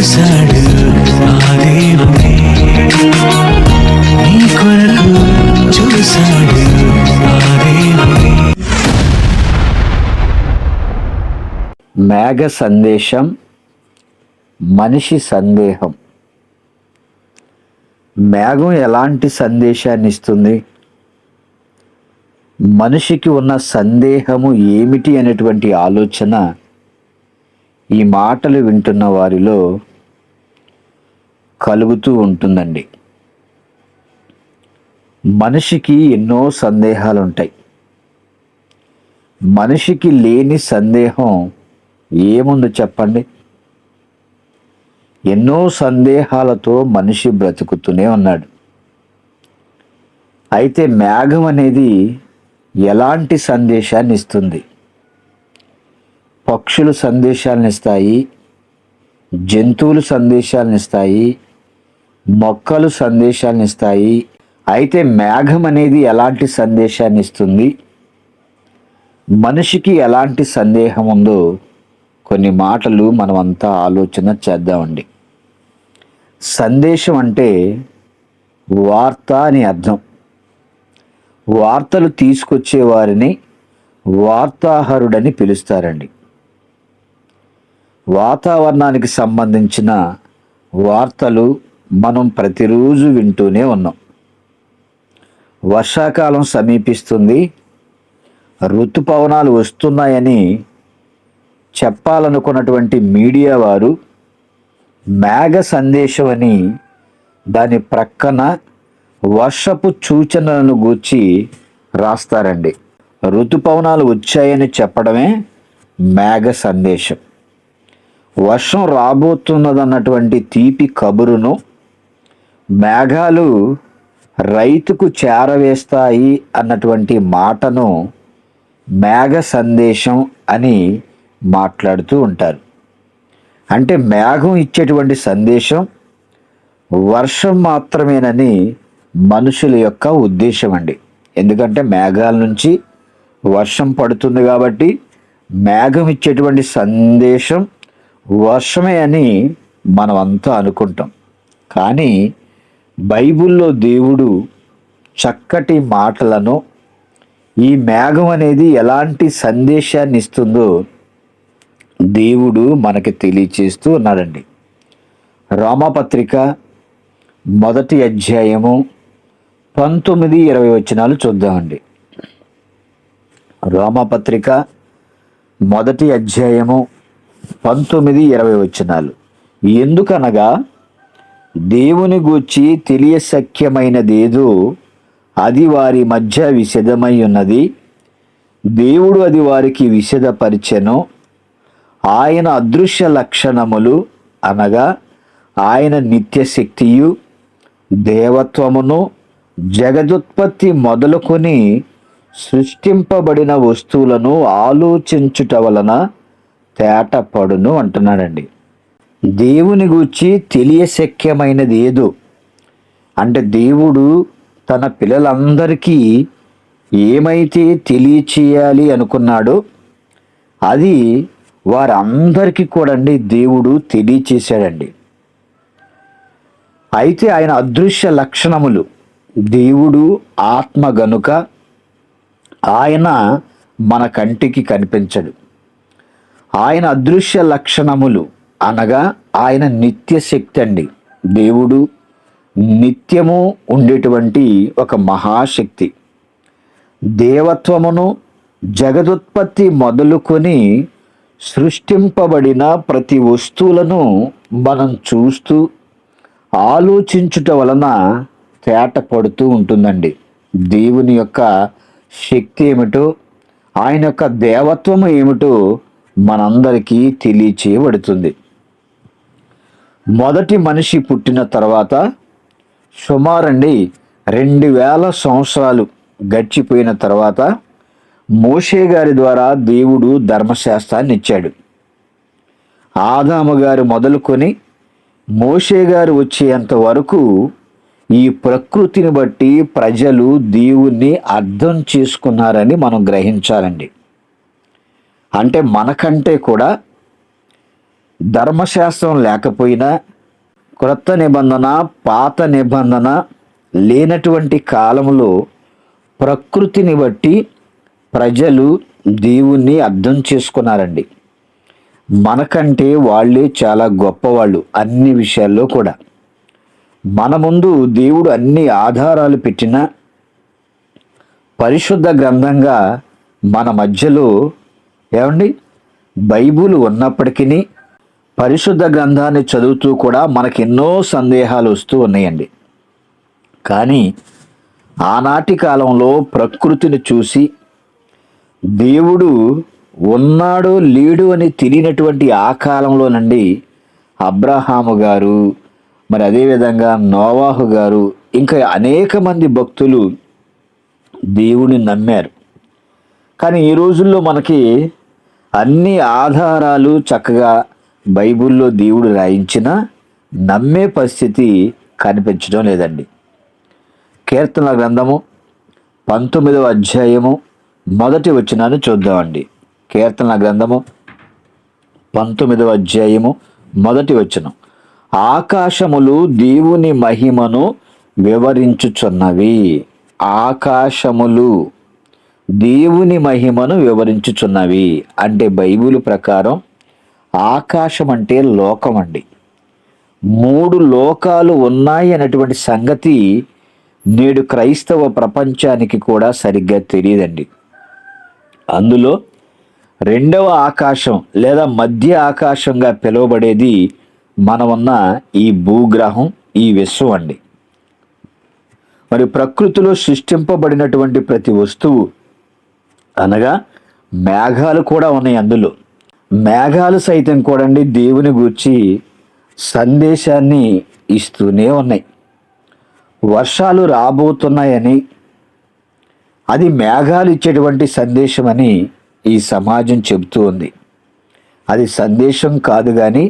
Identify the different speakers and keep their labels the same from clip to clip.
Speaker 1: చూశాడు ఆ దేవుడే, నీ కొరకు చూశాడు ఆ దేవుడే.
Speaker 2: మేఘ సందేశం, మనిషి సందేహం. మేఘం ఎలాంటి సందేశాన్ని ఇస్తుంది? మనిషికి ఉన్న సందేహము ఏమిటి అనేటువంటి ఆలోచన ఈ మాటలు వింటున్న వారిలో కలుగుతూ ఉంటుందండి. మనిషికి ఎన్నో సందేహాలు ఉంటాయి. మనిషికి లేని సందేహం ఏముంది చెప్పండి? ఎన్నో సందేహాలతో మనిషి బ్రతుకుతూనే ఉన్నాడు. అయితే మేఘం అనేది ఎలాంటి సందేశాన్ని ఇస్తుంది? పక్షులు సందేశాలను ఇస్తాయి, జంతువులు సందేశాలను ఇస్తాయి, మొక్కలు సందేశాలను ఇస్తాయి. అయితే మేఘం అనేది ఎలాంటి సందేశాన్ని ఇస్తుంది? మనిషికి ఎలాంటి సందేహం ఉందో కొన్ని మాటలు మనమంతా ఆలోచన చేద్దామండి. సందేశం అంటే వార్త అని అర్థం. వార్తలు తీసుకొచ్చే వారిని వార్తాహరుడని పిలుస్తారండి. వాతావరణానికి సంబంధించిన వార్తలు మనం ప్రతిరోజు వింటూనే ఉన్నాం. వర్షాకాలం సమీపిస్తుంది, ఋతుపవనాలు వస్తున్నాయని చెప్పాలనుకున్నటువంటి మీడియా వారు మేఘ సందేశం అని దాని ప్రక్కన వర్షపు సూచనలను గూర్చి రాస్తారండి. ఋతుపవనాలు వచ్చాయని చెప్పడమే మేఘ సందేశం. వర్షం రాబోతున్నదన్నటువంటి తీపి కబురును మేఘాలు రైతుకు చేరవేస్తాయి అన్నటువంటి మాటను మేఘ సందేశం అని మాట్లాడుతూ ఉంటారు. అంటే మేఘం ఇచ్చేటువంటి సందేశం వర్షం మాత్రమేనని మనుషుల యొక్క ఉద్దేశం అండి. ఎందుకంటే మేఘాల నుంచి వర్షం పడుతుంది కాబట్టి మేఘం ఇచ్చేటువంటి సందేశం వర్షమే అని మనం అంతా అనుకుంటాం. కానీ బైబిల్లో దేవుడు చక్కటి మాటలను, ఈ మేఘం అనేది ఎలాంటి సందేశాన్ని ఇస్తుందో దేవుడు మనకి తెలియచేస్తూ ఉన్నాడండి. రోమాపత్రిక 1వ అధ్యాయము 19-20 వచనాలు చూద్దామండి. రోమాపత్రిక 1వ అధ్యాయము 19-20 వచనాలు. ఎందుకనగా దేవుని గూర్చి తెలియశక్యమైనదేదో అది వారి మధ్య విశదమై ఉన్నది, దేవుడు అది వారికి విశదపరిచెను. ఆయన అదృశ్య లక్షణములు అనగా ఆయన నిత్యశక్తియు దేవత్వమును జగదుత్పత్తి మొదలుకొని సృష్టింపబడిన వస్తువులను ఆలోచించుట వలన తేటపడును అంటున్నాడండి. దేవుని గూర్చి తెలియశక్యమైనది ఏదో అంటే దేవుడు తన పిల్లలందరికీ ఏమైతే తెలియచేయాలి అనుకున్నాడో అది వారందరికీ కూడా దేవుడు తెలియచేశాడండి. అయితే ఆయన అదృశ్య లక్షణములు, దేవుడు ఆత్మ గనుక ఆయన మన కంటికి కనిపించడు. ఆయన అదృశ్య లక్షణములు అనగా ఆయన నిత్యశక్తి అండి. దేవుడు నిత్యము ఉండేటువంటి ఒక మహాశక్తి. దేవత్వమును జగదుత్పత్తి మొదలుకొని సృష్టింపబడిన ప్రతి వస్తువులను మనం చూస్తూ ఆలోచించుట వలన తేటపడుతూ ఉంటుందండి. దేవుని యొక్క శక్తి ఏమిటో, ఆయన యొక్క దేవత్వము ఏమిటో మనందరికీ తెలియచేయబడుతుంది. మొదటి మనిషి పుట్టిన తర్వాత సుమారండి 2000 సంవత్సరాలు గడిచిపోయిన తర్వాత మోషే గారి ద్వారా దేవుడు ధర్మశాస్త్రాన్ని ఇచ్చాడు. ఆదాము గారు మొదలుకొని మోషే గారు వచ్చేంత వరకు ఈ ప్రకృతిని బట్టి ప్రజలు దేవుణ్ణి అర్థం చేసుకున్నారని మనం గ్రహించాలండి. అంటే మనకంటే కూడా ధర్మశాస్త్రం లేకపోయినా, క్రొత్త నిబంధన పాత నిబంధన లేనటువంటి కాలంలో ప్రకృతిని బట్టి ప్రజలు దేవుణ్ణి అర్థం చేసుకున్నారండి. మనకంటే వాళ్ళే చాలా గొప్పవాళ్ళు అన్ని విషయాల్లో కూడా. మన ముందు దేవుడు అన్ని ఆధారాలు పెట్టిన పరిశుద్ధ గ్రంథంగా మన మధ్యలో ఏమండి బైబిల్ ఉన్నప్పటికీ పరిశుద్ధ గ్రంథాన్ని చదువుతూ కూడా మనకు ఎన్నో సందేహాలు వస్తూ ఉన్నాయండి. కానీ ఆనాటి కాలంలో ప్రకృతిని చూసి దేవుడు ఉన్నాడో లేడు అని తెలియనటువంటి ఆ కాలంలో నుండి అబ్రహాము గారు, మరి అదేవిధంగా నోవాహు గారు, ఇంకా అనేక మంది భక్తులు దేవుని నమ్మారు. కానీ ఈ రోజుల్లో మనకి అన్ని ఆధారాలు చక్కగా బైబిల్లో దేవుడు రాయించిన నమ్మే పరిస్థితి కనిపించడం లేదండి. కీర్తనల గ్రంథము 19వ అధ్యాయము 1వ వచనాన్ని చూద్దామండి. కీర్తనల గ్రంథము 19వ అధ్యాయము 1వ వచనం. ఆకాశములు దేవుని మహిమను వివరించుచున్నవి. ఆకాశములు దేవుని మహిమను వివరించుచున్నవి అంటే బైబిల్ ప్రకారం ఆకాశం అంటే లోకం అండి. 3 లోకాలు ఉన్నాయి అనేటువంటి సంగతి నేడు క్రైస్తవ ప్రపంచానికి కూడా సరిగ్గా తెలియదండి. అందులో 2వ ఆకాశం లేదా మధ్య ఆకాశంగా పిలువబడేది మనమున్న ఈ భూగ్రహం, ఈ విశ్వం అండి. మరి ప్రకృతిలో సృష్టింపబడినటువంటి ప్రతి వస్తువు అనగా మేఘాలు కూడా ఉన్నాయి. అందులో మేఘాలు సైతం కూడా దేవుని గూర్చి సందేశాన్ని ఇస్తూనే ఉన్నాయి. వర్షాలు రాబోతున్నాయని, అది మేఘాలు ఇచ్చేటువంటి సందేశం అని ఈ సమాజం చెబుతూ ఉంది. అది సందేశం కాదు, కానీ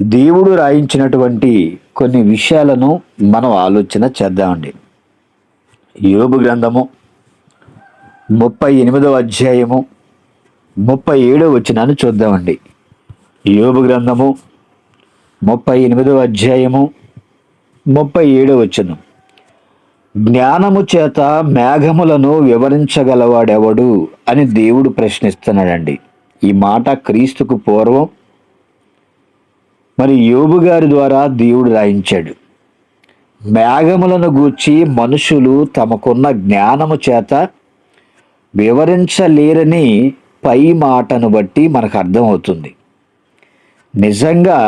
Speaker 2: దేవుడు రాయించినటువంటి కొన్ని విషయాలను మనం ఆలోచన చేద్దామండి. యోబు గ్రంథము 38వ అధ్యాయము 37వ వచనాన్ని చూద్దామండి. యోబు గ్రంథము 38వ అధ్యాయము 37వ వచనం. జ్ఞానము చేత మేఘములను వివరించగలవాడెవడు అని దేవుడు ప్రశ్నిస్తున్నాడండి. ఈ మాట క్రీస్తుకు పూర్వం మరి యోబు గారి ద్వారా దేవుడు రాయించాడు. మేఘములను గూర్చి మనుషులు తమకున్న జ్ఞానము చేత వివరించలేరని పై మాటను బట్టి మనకు అర్థమవుతుంది. నిజంగా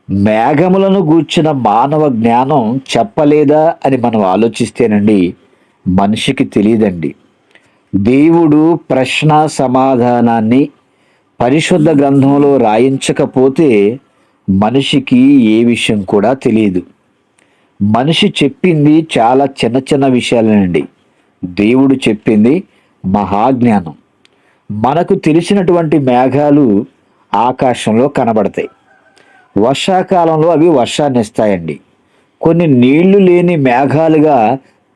Speaker 2: మేఘములను గూర్చిన మానవ జ్ఞానం చెప్పలేదా అని మనం ఆలోచిస్తేనండి మనిషికి తెలియదండి. దేవుడు ప్రశ్న సమాధానాన్ని పరిశుద్ధ గ్రంథంలో రాయించకపోతే మనిషికి ఏ విషయం కూడా తెలియదు. మనిషి చెప్పింది చాలా చిన్న చిన్న విషయాలేనండి. దేవుడు చెప్పింది మహాజ్ఞానం. మనకు తెలిసినటువంటి మేఘాలు ఆకాశంలో కనబడతాయి. వర్షాకాలంలో అవి వర్షాన్ని ఇస్తాయండి. కొన్ని నీళ్లు లేని మేఘాలుగా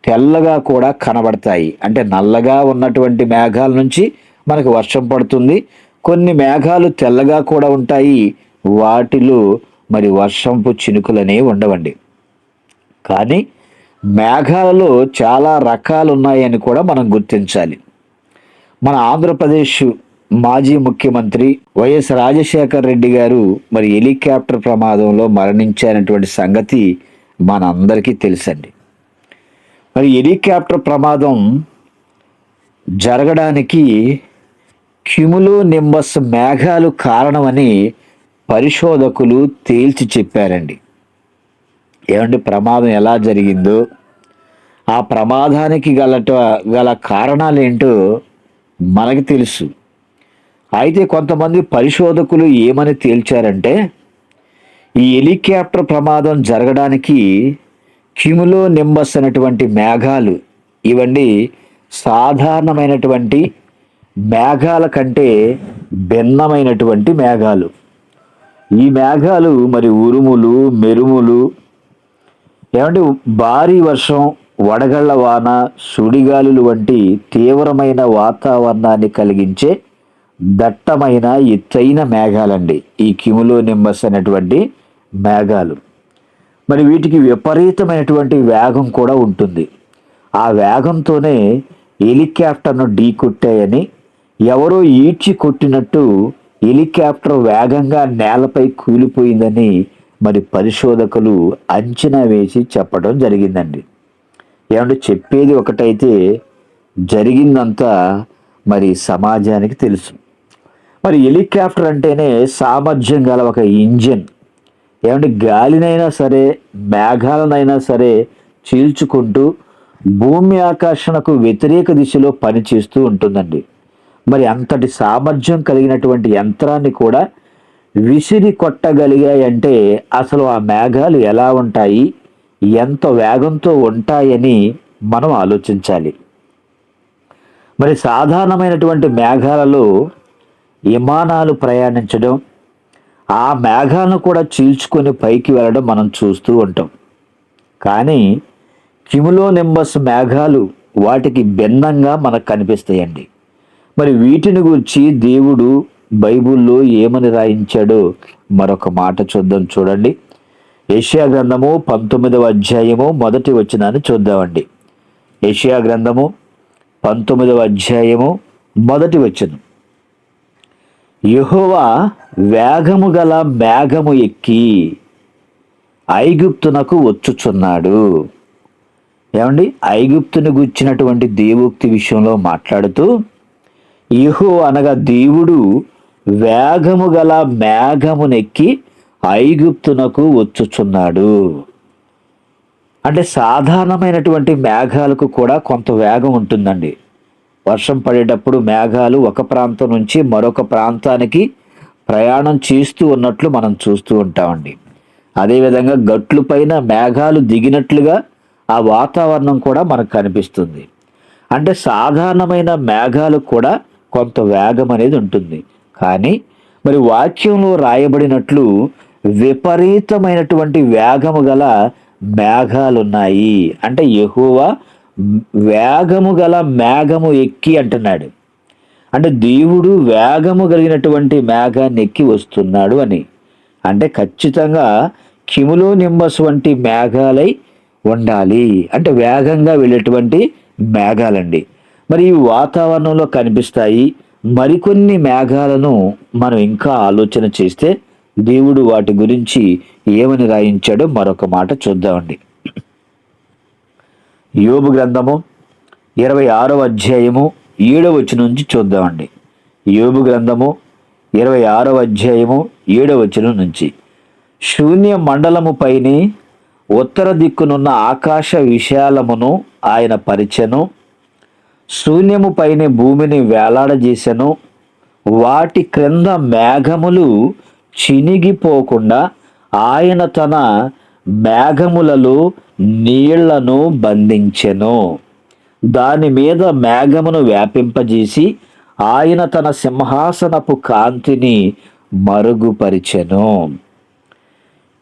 Speaker 2: తెల్లగా కూడా కనబడతాయి. అంటే నల్లగా ఉన్నటువంటి మేఘాల నుంచి మనకు వర్షం పడుతుంది. కొన్ని మేఘాలు తెల్లగా కూడా ఉంటాయి. వాటిలో మరి వర్షంపు చినుకులనే ఉండవండి. కానీ మేఘాలలో చాలా రకాలు ఉన్నాయని కూడా మనం గుర్తించాలి. మన ఆంధ్రప్రదేశ్ మాజీ ముఖ్యమంత్రి వైఎస్ రాజశేఖర్ రెడ్డి గారు మరి హెలికాప్టర్ ప్రమాదంలో మరణించారనేటువంటి సంగతి మనందరికీ తెలుసండి. మరి హెలికాప్టర్ ప్రమాదం జరగడానికి క్యుములో నింబస్ మేఘాలు కారణమని పరిశోధకులు తేల్చి చెప్పారండి. ఏమంటే ప్రమాదం ఎలా జరిగిందో, ఆ ప్రమాదానికి గల కారణాలు ఏంటో మనకు తెలుసు. అయితే కొంతమంది పరిశోధకులు ఏమని తేల్చారంటే, ఈ హెలికాప్టర్ ప్రమాదం జరగడానికి క్యుములో నింబస్ అనేటువంటి మేఘాలు ఇవన్నీ సాధారణమైనటువంటి మేఘాల కంటే భిన్నమైనటువంటి మేఘాలు. ఈ మేఘాలు మరి ఉరుములు, మెరుములు, ఏమంటే భారీ వర్షం, వడగళ్ల వాన, సుడిగాలులు వంటి తీవ్రమైన వాతావరణాన్ని కలిగించే దట్టమైన ఎత్తైన మేఘాలండి ఈ క్యూములో నింబస్ అనేటువంటి మేఘాలు. మరి వీటికి విపరీతమైనటువంటి వేగం కూడా ఉంటుంది. ఆ వేగంతోనే హెలికాప్టర్ను ఢీకొట్టాయని, ఎవరో ఈడ్చి కొట్టినట్టు హెలికాప్టర్ వేగంగా నేలపై కూలిపోయిందని మరి పరిశోధకులు అంచనా వేసి చెప్పడం జరిగిందండి. ఏమంటే చెప్పేది ఒకటైతే జరిగిందంతా మరి సమాజానికి తెలుసు. మరి హెలికాప్టర్ అంటేనే సామర్థ్యం గల ఒక ఇంజిన్. ఏమంటే గాలినైనా సరే మేఘాలనైనా సరే చీల్చుకుంటూ భూమి ఆకర్షణకు వ్యతిరేక దిశలో పనిచేస్తూ ఉంటుందండి. మరి అంతటి సామర్థ్యం కలిగినటువంటి యంత్రాన్ని కూడా విసిరి కొట్టగలిగాయంటే అసలు ఆ మేఘాలు ఎలా ఉంటాయి, ఎంత వేగంతో ఉంటాయని మనం ఆలోచించాలి. మరి సాధారణమైనటువంటి మేఘాలలో విమానాలు ప్రయాణించడం, ఆ మేఘాలను కూడా చీల్చుకొని పైకి వెళ్ళడం మనం చూస్తూ ఉంటాం. కానీ క్యూములో నింబస్ మేఘాలు వాటికి భిన్నంగా మనకు కనిపిస్తాయండి. మరి వీటిని గురించి దేవుడు బైబిల్లో ఏమని రాయించాడో మరొక మాట చూద్దాం. చూడండి, యెషయా గ్రంథము 19వ అధ్యాయము 1వ వచనాన్ని చూద్దామండి. యెషయా గ్రంథము 19వ అధ్యాయము 1వ వచనం. యెహోవా వేగము గల మేఘము ఎక్కి ఐగుప్తునకు వచ్చుచున్నాడు. ఏమండి, ఐగుప్తును గుచ్చినటువంటి దేవోక్తి విషయంలో మాట్లాడుతూ యెహోవా అనగా దేవుడు వేగము గల మేఘమునెక్కి ఐగుప్తునకు వచ్చుచున్నాడు. అంటే సాధారణమైనటువంటి మేఘాలకు కూడా కొంత వేగం ఉంటుందండి. వర్షం పడేటప్పుడు మేఘాలు ఒక ప్రాంతం నుంచి మరొక ప్రాంతానికి ప్రయాణం చేస్తూ ఉన్నట్లు మనం చూస్తూ ఉంటామండి. అదేవిధంగా గట్లు పైన మేఘాలు దిగినట్లుగా ఆ వాతావరణం కూడా మనకు కనిపిస్తుంది. అంటే సాధారణమైన మేఘాలు కూడా కొంత వేగం అనేది ఉంటుంది. కానీ మరి వాక్యంలో రాయబడినట్లు విపరీతమైనటువంటి వేగము గల మేఘాలున్నాయి. అంటే యెహోవా వేగము గల మేఘము ఎక్కి అంటున్నాడు. అంటే దేవుడు వేగము కలిగినటువంటి మేఘాన్ని ఎక్కి వస్తున్నాడు అని. అంటే ఖచ్చితంగా క్యూములో నింబస్ వంటి మేఘాలై ఉండాలి. అంటే వేగంగా వెళ్ళేటువంటి మేఘాలండి. మరి ఈ వాతావరణంలో కనిపిస్తాయి. మరికొన్ని మేఘాలను మనం ఇంకా ఆలోచన చేస్తే దేవుడు వాటి గురించి ఏమని రాయించాడో మరొక మాట చూద్దామండి. యోబు గ్రంథము 26వ అధ్యాయము 7వ వచనం నుంచి చూద్దామండి. యోబు గ్రంథము 26వ అధ్యాయము 7వ వచనం నుంచి. శూన్య మండలము పైని ఉత్తర దిక్కునున్న ఆకాశ విశాలమును ఆయన పరిచెను. శూన్యము పైన భూమిని వేలాడజేసెను. వాటి క్రింద మేఘములు చినిగిపోకుండా ఆయన తన మేఘములలో నీళ్లను బంధించెను. దాని మీద మేఘమును వ్యాపింపజేసి ఆయన తన సింహాసనపు కాంతిని మరుగుపరిచెను.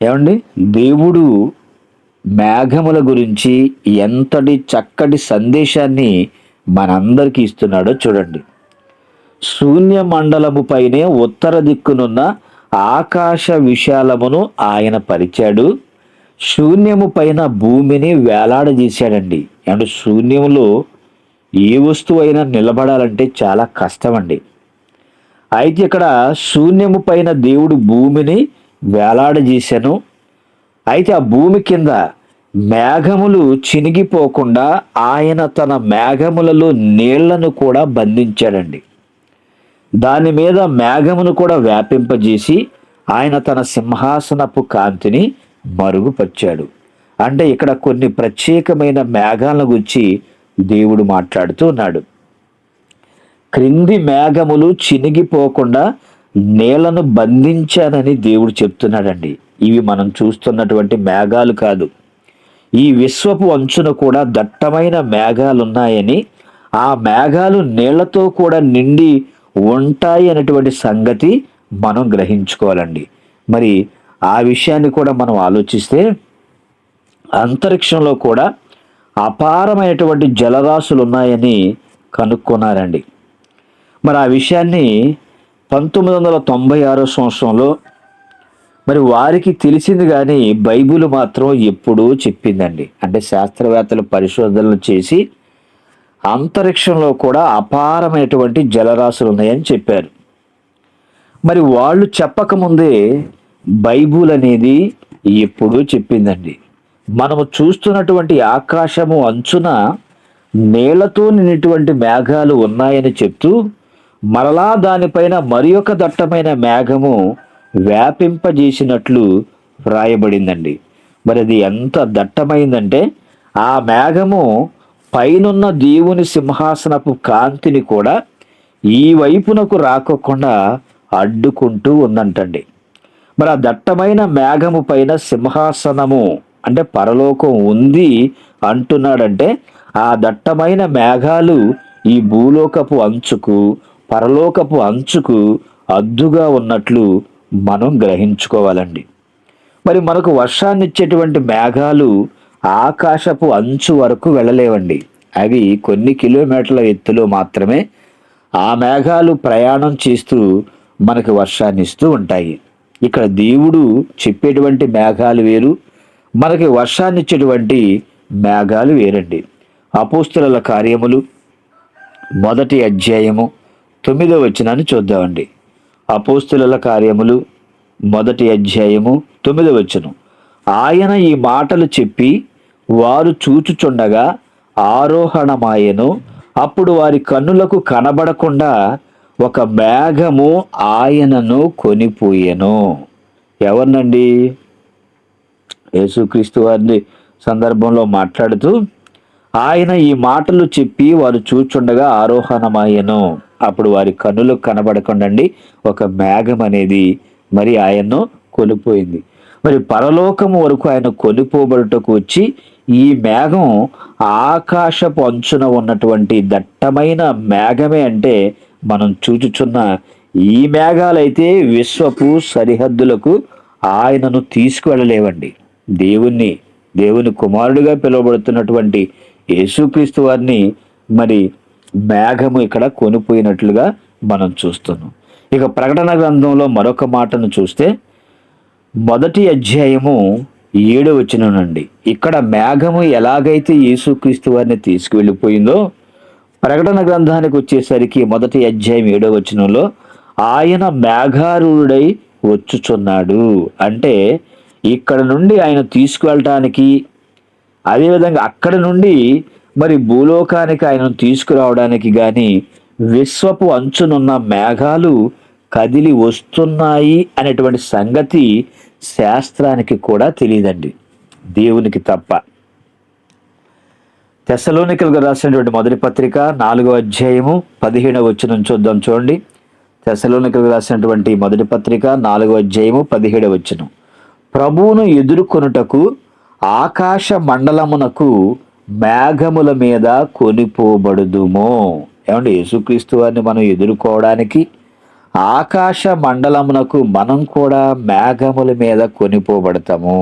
Speaker 2: ఏమండి, దేవుడు మేఘముల గురించి ఎంతటి చక్కటి సందేశాన్ని మనందరికీ ఇస్తున్నాడో చూడండి. శూన్య మండలము పైనే ఉత్తర దిక్కునున్న ఆకాశ విశాలమును ఆయన పరిచాడు. శూన్యము పైన భూమిని వేలాడజేశాడండి. అంటే శూన్యములో ఏ వస్తువు అయినా నిలబడాలంటే చాలా కష్టమండి. అయితే ఇక్కడ శూన్యము పైన దేవుడు భూమిని వేలాడజేశాను. అయితే ఆ భూమి కింద మేఘములు చినిగిపోకుండా ఆయన తన మేఘములలో నీళ్లను కూడా బంధించాడండి. దాని మీద మేఘమును కూడా వ్యాపింపజేసి ఆయన తన సింహాసనపు కాంతిని మరుగుపరిచాడు. అంటే ఇక్కడ కొన్ని ప్రత్యేకమైన మేఘాలను గురించి దేవుడు మాట్లాడుతూ ఉన్నాడు. క్రింది మేఘములు చినిగిపోకుండా నీళ్లను బంధించానని దేవుడు చెప్తున్నాడండి. ఇవి మనం చూస్తున్నటువంటి మేఘాలు కాదు. ఈ విశ్వపు అంచున కూడా దట్టమైన మేఘాలున్నాయని, ఆ మేఘాలు నీళ్లతో కూడా నిండి ఉంటాయి అనేటువంటి సంగతి మనం గ్రహించుకోవాలండి. మరి ఆ విషయాన్ని కూడా మనం ఆలోచిస్తే అంతరిక్షంలో కూడా అపారమైనటువంటి జలరాశులు ఉన్నాయని కనుక్కున్నారండి. మరి ఆ విషయాన్ని 1996 సంవత్సరంలో మరి వారికి తెలిసింది, కానీ బైబిల్ మాత్రం ఎప్పుడూ చెప్పిందండి. అంటే శాస్త్రవేత్తలు పరిశోధనలు చేసి అంతరిక్షంలో కూడా అపారమైనటువంటి జలరాశులు ఉన్నాయని చెప్పారు. మరి వాళ్ళు చెప్పకముందే బైబిల్ అనేది ఎప్పుడూ చెప్పిందండి. మనము చూస్తున్నటువంటి ఆకాశము అంచున నీళ్లతో నిండినటువంటి మేఘాలు ఉన్నాయని చెప్తూ మరలా దానిపైన మరి ఒక దట్టమైన మేఘము వ్యాపింపజేసినట్లు వ్రాయబడిందండి. మరి అది ఎంత దట్టమైందంటే ఆ మేఘము పైనున్న దేవుని సింహాసనపు కాంతిని కూడా ఈ వైపునకు రాకోకుండా అడ్డుకుంటూ ఉందంటండి. మరి ఆ దట్టమైన మేఘము పైన సింహాసనము అంటే పరలోకం ఉంది అంటున్నాడంటే ఆ దట్టమైన మేఘాలు ఈ భూలోకపు అంచుకు పరలోకపు అంచుకు అద్దుగా ఉన్నట్లు మనం గ్రహించుకోవాలండి. మరి మనకు వర్షాన్ని ఇచ్చేటువంటి మేఘాలు ఆకాశపు అంచు వరకు వెళ్ళలేవండి. అవి కొన్ని కిలోమీటర్ల ఎత్తులో మాత్రమే ఆ మేఘాలు ప్రయాణం చేస్తూ మనకు వర్షాన్ని ఇస్తూ ఉంటాయి. ఇక్కడ దేవుడు చెప్పేటువంటి మేఘాలు వేరు, మనకి వర్షాన్ని ఇచ్చేటువంటి మేఘాలు వేరండి. అపోస్తలుల కార్యములు 1వ అధ్యాయము 9వ వచనాన్ని చూద్దామండి. అపోస్తలుల కార్యములు 1వ అధ్యాయము 9వ వచనం. ఆయన ఈ మాటలు చెప్పి వారు చూచుచుండగా ఆరోహణమాయెను. అప్పుడు వారి కన్నులకు కనబడకుండా ఒక మేఘము ఆయనను కొనిపోయెను. ఎవరినండి? యేసుక్రీస్తు వారిని సందర్భంలో మాట్లాడుతూ ఆయన ఈ మాటలు చెప్పి వారు చూచుండగా ఆరోహణమాయెను. అప్పుడు వారి కన్నులకు కనబడకుండండి ఒక మేఘం అనేది మరి ఆయన్ను కొనిపోయింది. మరి పరలోకము వరకు ఆయన కొనిపోబడుటకు వచ్చి ఈ మేఘం ఆకాశపు అంచున ఉన్నటువంటి దట్టమైన మేఘమే. అంటే మనం చూచుచున్న ఈ మేఘాలైతే విశ్వపు సరిహద్దులకు ఆయనను తీసుకువెళ్ళలేవండి. దేవుని కుమారుడిగా పిలువబడుతున్నటువంటి యేసుక్రీస్తు వారిని మరి మేఘము ఇక్కడ కొనిపోయినట్లుగా మనం చూస్తున్నాం. ఇక ప్రకటన గ్రంథంలో మరొక మాటను చూస్తే 1వ అధ్యాయము 7వ వచనం నుండి ఇక్కడ మేఘము ఎలాగైతే యేసుక్రీస్తు వారిని తీసుకువెళ్ళిపోయిందో ప్రకటన గ్రంథానికి వచ్చేసరికి 1వ అధ్యాయం 7వ వచనంలో ఆయన మేఘారూఢుడై వచ్చుచున్నాడు. అంటే ఇక్కడ నుండి ఆయన తీసుకువెళ్ళటానికి, అదేవిధంగా అక్కడ నుండి మరి భూలోకానికి ఆయనను తీసుకురావడానికి కానీ విశ్వపు అంచునున్న మేఘాలు కదిలి వస్తున్నాయి అనేటువంటి సంగతి శాస్త్రానికి కూడా తెలియదండి, దేవునికి తప్ప. తెస్సలోనికలకు రాసినటువంటి 1వ పత్రిక 4వ అధ్యాయము 15వ వచనం చూద్దాం. చూడండి, తెస్సలోనికలకు రాసినటువంటి 1వ పత్రిక 4వ అధ్యాయము 17వ వచనం. ప్రభువును ఎదుర్కొనుటకు ఆకాశ మండలమునకు మేఘముల మీద కొనిపోబడుదుమో. ఏమంటే యేసుక్రీస్తు వారిని మనం ఎదుర్కోవడానికి ఆకాశ మండలమునకు మనం కూడా మేఘముల మీద కొనిపోబడతాము.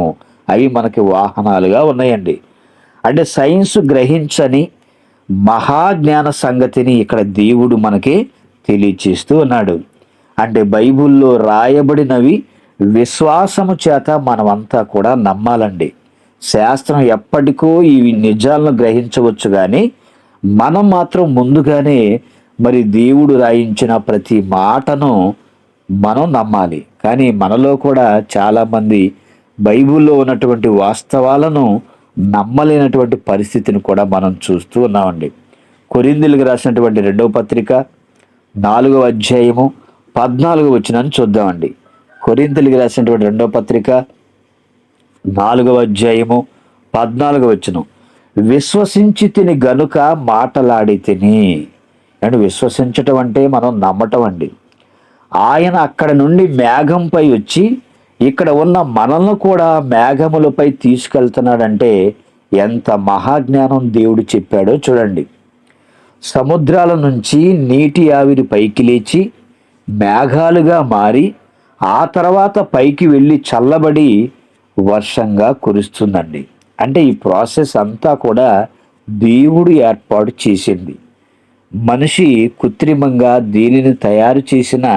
Speaker 2: అవి మనకి వాహనాలుగా ఉన్నాయండి. అంటే సైన్స్ గ్రహించని మహాజ్ఞాన సంగతిని ఇక్కడ దేవుడు మనకి తెలియచేస్తూ ఉన్నాడు. అంటే బైబిల్లో రాయబడినవి విశ్వాసము చేత మనమంతా కూడా నమ్మాలండి. శాస్త్రం ఎప్పటికో ఈ నిజాలను గ్రహించవచ్చు, కానీ మనం మాత్రం ముందుగానే మరి దేవుడు రాయించిన ప్రతి మాటను మనం నమ్మాలి. కానీ మనలో కూడా చాలామంది బైబిల్లో ఉన్నటువంటి వాస్తవాలను నమ్మలేనటువంటి పరిస్థితిని కూడా మనం చూస్తూ ఉన్నామండి. కొరింథీయులకు రాసినటువంటి 2వ పత్రిక 4వ అధ్యాయము 14వ వచనాన్ని చూద్దామండి. కొరింథీయులకు రాసినటువంటి 2వ పత్రిక 4వ అధ్యాయము 14వ వచనం. విశ్వసించి తిని గనుక మాటలాడి తిని. అంటే విశ్వసించటం అంటే మనం నమ్మటం అండి. ఆయన అక్కడ నుండి మేఘంపై వచ్చి ఇక్కడ ఉన్న మనల్ని కూడా మేఘములపై తీసుకెళ్తున్నాడంటే ఎంత మహాజ్ఞానం దేవుడు చెప్పాడో చూడండి. సముద్రాల నుంచి నీటి ఆవిరి పైకి లేచి మేఘాలుగా మారి ఆ తర్వాత పైకి వెళ్ళి చల్లబడి వర్షంగా కురుస్తుందండి. అంటే ఈ ప్రాసెస్ అంతా కూడా దేవుడు ఏర్పాటు చేసింది. మనిషి కృత్రిమంగా దీనిని తయారు చేసిన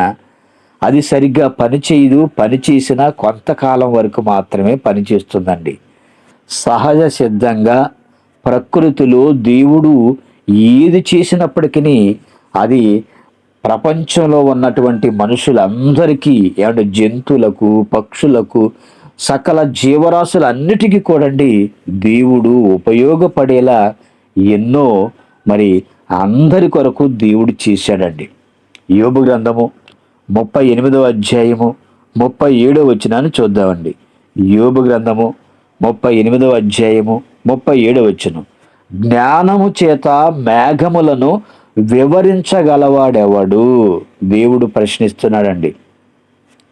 Speaker 2: అది సరిగ్గా పనిచేయదు. పని చేసినా కొంతకాలం వరకు మాత్రమే పనిచేస్తుందండి. సహజ సిద్ధంగా ప్రకృతిలో దేవుడు ఏది చేసినప్పటికీ అది ప్రపంచంలో ఉన్నటువంటి మనుషులందరికీ, ఏమంటే జంతువులకు, పక్షులకు, సకల జీవరాశులన్నిటికీ కూడండి దేవుడు ఉపయోగపడేలా ఎన్నో మరి అందరి కొరకు దేవుడు చేశాడండి. యోబు గ్రంథము 38వ అధ్యాయము 37వ వచనాన్ని చూద్దామండి. యోబు గ్రంథము 38వ అధ్యాయము 37వ వచనం. జ్ఞానము చేత మేఘములను వివరించగలవాడెవడు? దేవుడు ప్రశ్నిస్తున్నాడండి.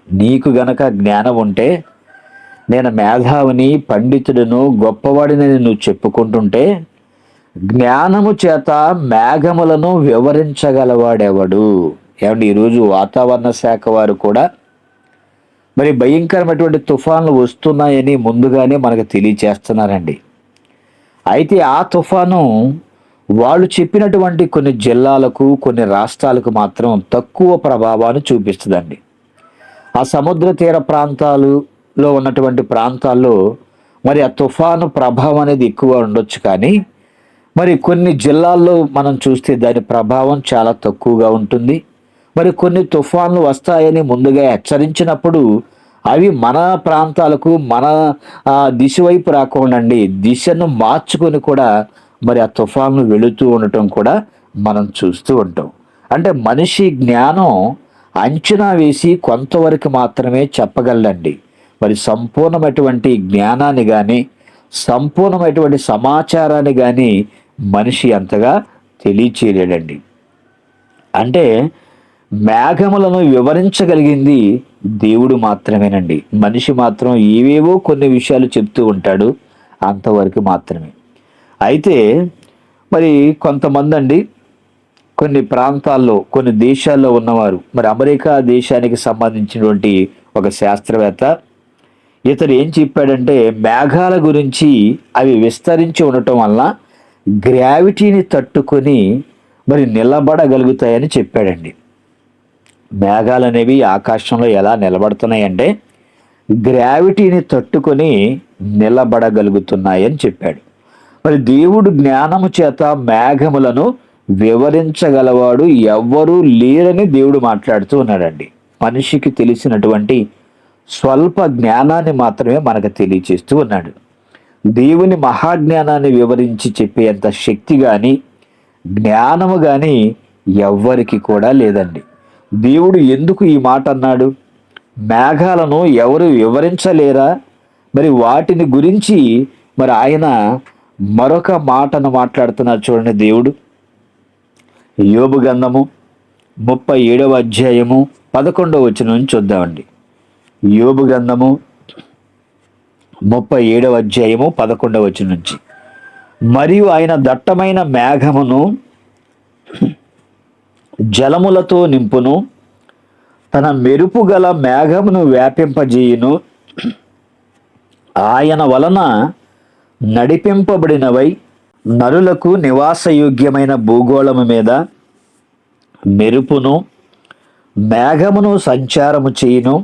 Speaker 2: నీకు గనక జ్ఞానం ఉంటే, నేను మేధావిని, పండితుడును, గొప్పవాడిని నువ్వు చెప్పుకుంటుంటే, జ్ఞానము చేత మేఘములను వివరించగలవాడెవడు? ఏమంటే ఈరోజు వాతావరణ శాఖ వారు కూడా మరి భయంకరమైనటువంటి తుఫాన్లు వస్తున్నాయని ముందుగానే మనకు తెలియచేస్తున్నారండి. అయితే ఆ తుఫాను వాళ్ళు చెప్పినటువంటి కొన్ని జిల్లాలకు, కొన్ని రాష్ట్రాలకు మాత్రం తక్కువ ప్రభావాన్ని చూపిస్తుందండి. ఆ సముద్ర తీర ప్రాంతాలలో ఉన్నటువంటి ప్రాంతాల్లో మరి ఆ తుఫాను ప్రభావం అనేది ఎక్కువ ఉండొచ్చు, కానీ మరి కొన్ని జిల్లాల్లో మనం చూస్తే దాని ప్రభావం చాలా తక్కువగా ఉంటుంది. మరి కొన్ని తుఫాన్లు వస్తాయని ముందుగా హెచ్చరించినప్పుడు అవి మన ప్రాంతాలకు, మన దిశ వైపు రాకుండాండి దిశను మార్చుకొని కూడా మరి ఆ తుఫాన్లు వెళుతూ ఉండటం కూడా మనం చూస్తూ ఉంటాం. అంటే మనిషి జ్ఞానం అంచనా వేసి కొంతవరకు మాత్రమే చెప్పగలండి. మరి సంపూర్ణమైనటువంటి జ్ఞానాన్ని కానీ, సంపూర్ణమైనటువంటి సమాచారాన్ని కానీ మనిషి అంతగా తెలియచేయలేడండి. అంటే మేఘములను వివరించగలిగింది దేవుడు మాత్రమేనండి. మనిషి మాత్రం ఏవేవో కొన్ని విషయాలు చెప్తూ ఉంటాడు, అంతవరకు మాత్రమే. అయితే మరి కొంతమంది అండి కొన్ని ప్రాంతాల్లో, కొన్ని దేశాల్లో ఉన్నవారు, మరి అమెరికా దేశానికి సంబంధించినటువంటి ఒక శాస్త్రవేత్త, ఇతడు ఏం చెప్పాడంటే మేఘాల గురించి అవి విస్తరించి ఉండటం వల్ల గ్రావిటీని తట్టుకొని మరి నిలబడగలుగుతాయని చెప్పాడండి. మేఘాలు అనేవి ఆకాశంలో ఎలా నిలబడుతున్నాయంటే గ్రావిటీని తట్టుకొని నిలబడగలుగుతున్నాయని చెప్పాడు. మరి దేవుడు జ్ఞానము చేత మేఘములను వివరించగలవాడు ఎవ్వరూ లేరని దేవుడు మాట్లాడుతూ ఉన్నాడండి. మనిషికి తెలిసినటువంటి స్వల్ప జ్ఞానాన్ని మాత్రమే మనకు తెలియచేస్తూ ఉన్నాడు. దేవుని మహాజ్ఞానాన్ని వివరించి చెప్పేంత శక్తి కానీ, జ్ఞానము కానీ ఎవ్వరికి కూడా లేదండి. దేవుడు ఎందుకు ఈ మాట అన్నాడు? మేఘాలను ఎవరు వివరించలేరా? మరి వాటిని గురించి మరి ఆయన మరొక మాటను మాట్లాడుతున్నారు చూడండి. దేవుడు యోబు గ్రంథము 37వ అధ్యాయము 11వ వచనం నుంచి చూద్దామండి. యోబు గ్రంథము 37వ అధ్యాయము 11వ వచనం నుంచి. మరియు ఆయన దట్టమైన మేఘమును జలములతో నింపును, తన మెరుపు గల మేఘమును వ్యాపింపజేయును. ఆయన వలన నడిపింపబడినవై నరులకు నివాసయోగ్యమైన భూగోళము మీద మెరుపును మేఘమును సంచారము చేయును.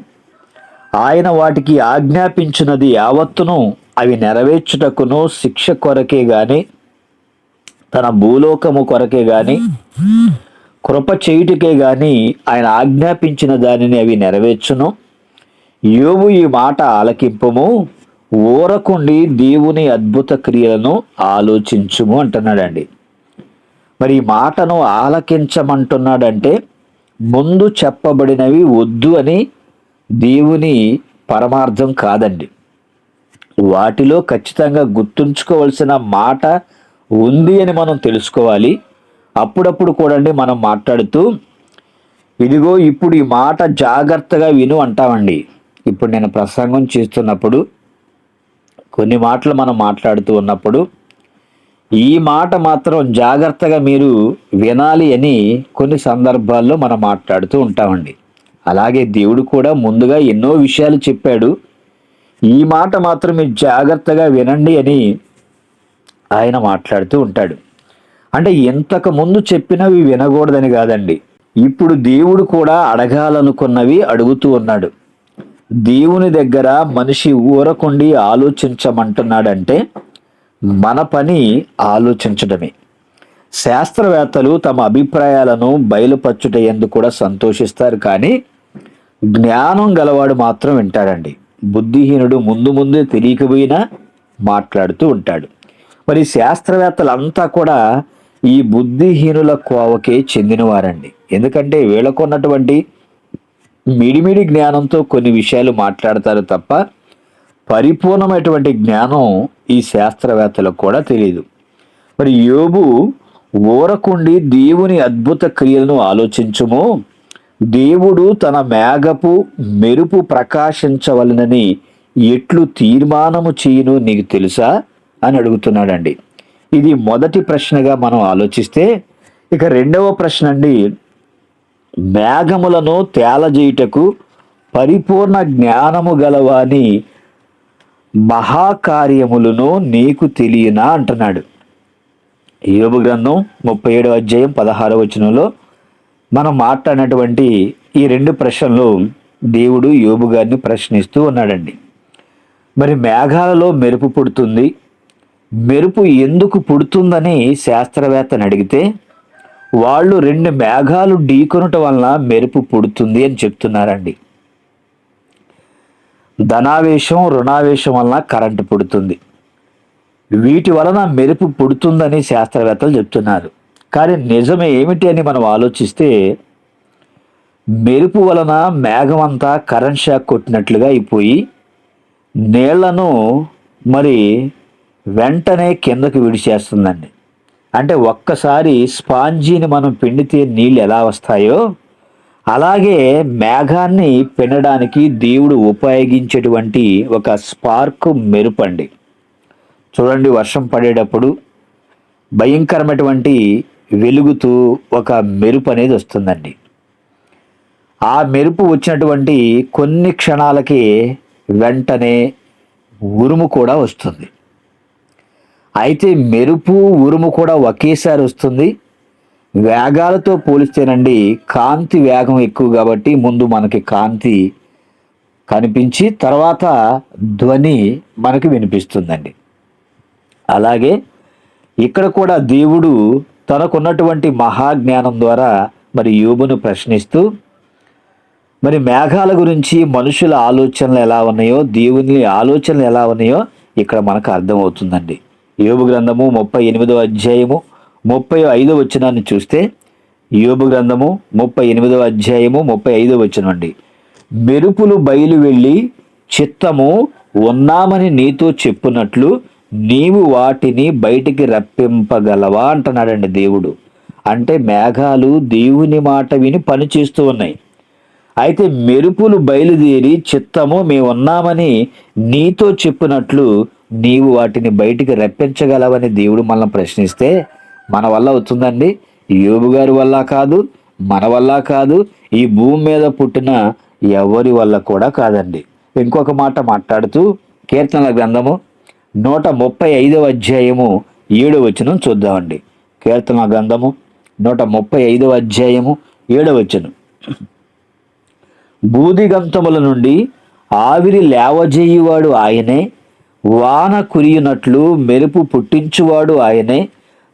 Speaker 2: ఆయన వాటికి ఆజ్ఞాపించినది యావత్తును అవి నెరవేర్చుటకును శిక్ష కొరకే గాని, తన భూలోకము కొరకే గాని, కృప చేయుటకే గాని ఆయన ఆజ్ఞాపించిన దానిని అవి నెరవేర్చును. యోబు ఈ మాట ఆలకింపుము, ఊరకుండి దేవుని అద్భుత క్రియలను ఆలోచించుము అంటున్నాడండి. మరి ఈ మాటను ఆలకించమంటున్నాడంటే ముందు చెప్పబడినవి వద్దు అని దేవుని పరమార్థం కాదండి. వాటిలో ఖచ్చితంగా గుర్తుంచుకోవాల్సిన మాట ఉంది అని మనం తెలుసుకోవాలి. అప్పుడప్పుడు కూడా మనం మాట్లాడుతూ ఇదిగో ఇప్పుడు ఈ మాట జాగ్రత్తగా విను అంటామండి. ఇప్పుడు నేను ప్రసంగం చేస్తున్నప్పుడు కొన్ని మాటలు మనం మాట్లాడుతూ ఉన్నప్పుడు ఈ మాట మాత్రం జాగ్రత్తగా మీరు వినాలి అని కొన్ని సందర్భాల్లో మనం మాట్లాడుతూ ఉంటామండి. అలాగే దేవుడు కూడా ముందుగా ఎన్నో విషయాలు చెప్పాడు. ఈ మాట మాత్రం మీరు జాగ్రత్తగా వినండి అని ఆయన మాట్లాడుతూ ఉంటాడు. అంటే ఇంతకు ముందు చెప్పినవి వినకూడదని కాదండి, ఇప్పుడు దేవుడు కూడా అడగాలనుకున్నవి అడుగుతూ ఉన్నాడు. దేవుని దగ్గర మనిషి ఊరకుండి ఆలోచించమంటున్నాడంటే మన పని ఆలోచించడమే. శాస్త్రవేత్తలు తమ అభిప్రాయాలను బయలుపరచుటయందుకు కూడా సంతోషిస్తారు, కానీ జ్ఞానం గలవాడు మాత్రం వింటాడండి. బుద్ధిహీనుడు ముందు ముందే తెలియకపోయినా మాట్లాడుతూ ఉంటాడు. మరి శాస్త్రవేత్తలంతా కూడా ఈ బుద్ధిహీనుల కోవకే చెందినవారండి. ఎందుకంటే వీళ్ళకున్నటువంటి మిడిమిడి జ్ఞానంతో కొన్ని విషయాలు మాట్లాడతారు తప్ప పరిపూర్ణమైనటువంటి జ్ఞానం ఈ శాస్త్రవేత్తలకు కూడా తెలియదు. మరి యోబు ఊరకుండి దేవుని అద్భుత క్రియలను ఆలోచించుము, దేవుడు తన మేఘపు మెరుపు ప్రకాశించవలనని ఎట్లు తీర్మానము చేయును నీకు తెలుసా అని అడుగుతున్నాడండి. ఇది మొదటి ప్రశ్నగా మనం ఆలోచిస్తే, ఇక రెండవ ప్రశ్న అండి, మేఘములను తేలజేయుటకు పరిపూర్ణ జ్ఞానము గలవాని మహాకార్యములను నీకు తెలియనా అంటున్నాడు. యోబు గ్రంథం 37వ అధ్యాయం 16వ వచనంలో మనం మాట్లాడినటువంటి ఈ రెండు ప్రశ్నలు దేవుడు యోబు గారిని ప్రశ్నిస్తూ ఉన్నాడండి. మరి మేఘాలలో మెరుపు పుడుతుంది, మెరుపు ఎందుకు పుడుతుందని శాస్త్రవేత్తని అడిగితే వాళ్ళు రెండు మేఘాలు ఢీకొనటం వలన మెరుపు పుడుతుంది అని చెప్తున్నారండి. ధనావేశం రుణావేశం వలన కరెంటు పుడుతుంది, వీటి వలన మెరుపు పుడుతుందని శాస్త్రవేత్తలు చెప్తున్నారు. కానీ నిజమే ఏమిటి అని మనం ఆలోచిస్తే మెరుపు వలన మేఘం అంతా కరెంట్ షాక్ కొట్టినట్లుగా అయిపోయి నీళ్లను మరి వెంటనే కిందకు విడిచేస్తుందండి. అంటే ఒక్కసారి స్పాంజీని మనం పిండితే నీళ్ళు ఎలా వస్తాయో అలాగే మేఘాన్ని పిండడానికి దేవుడు ఉపయోగించేటువంటి ఒక స్పార్క్ మెరుపు అండి. చూడండి, వర్షం పడేటప్పుడు భయంకరమైనటువంటి వెలుగుతూ ఒక మెరుపు అనేది వస్తుందండి. ఆ మెరుపు వచ్చినటువంటి కొన్ని క్షణాలకి వెంటనే ఉరుము కూడా వస్తుంది. అయితే మెరుపు ఉరుము కూడా ఒకేసారి వస్తుంది. వేగాలతో పోలిస్తేనండి కాంతి వేగం ఎక్కువ కాబట్టి ముందు మనకి కాంతి కనిపించి తర్వాత ధ్వని మనకి వినిపిస్తుందండి. అలాగే ఇక్కడ కూడా దేవుడు తనకున్నటువంటి మహాజ్ఞానం ద్వారా మరి యోబును ప్రశ్నిస్తూ మరి మేఘాల గురించి మనుషుల ఆలోచనలు ఎలా ఉన్నాయో దేవుని ఆలోచనలు ఎలా ఉన్నాయో ఇక్కడ మనకు అర్థమవుతుందండి. యోబు గ్రంథము 38వ అధ్యాయము 35వ వచనాన్ని చూస్తే, యోబు గ్రంథము 38వ అధ్యాయము 35వ వచనం అండి, మెరుపులు బయలు వెళ్ళి చిత్తము ఉన్నామని నీతో చెప్పునట్లు నీవు వాటిని బయటికి రప్పింపగలవా అంటున్నాడండి దేవుడు. అంటే మేఘాలు దేవుని మాట విని పనిచేస్తూ ఉన్నాయి. అయితే మెరుపులు బయలుదేరి చిత్తము మేము ఉన్నామని నీతో చెప్పినట్లు నీవు వాటిని బయటికి రప్పించగలవని దేవుడు మనల్ని ప్రశ్నిస్తే మన వల్ల అవుతుందండి? యోబు గారి వల్ల కాదు, మన వల్ల కాదు, ఈ భూమి మీద పుట్టిన ఎవరి వల్ల కూడా కాదండి. ఇంకొక మాట మాట్లాడుతూ కీర్తనల గ్రంథము 135వ అధ్యాయము 7వ వచనం చూద్దామండి. కీర్తనల గ్రంథము 135వ అధ్యాయము 7వ వచనం, బూదిగంతముల నుండి ఆవిరి లేవజేయువాడు ఆయనే, వాన కురియునట్లు మెరుపు పుట్టించువాడు ఆయనే,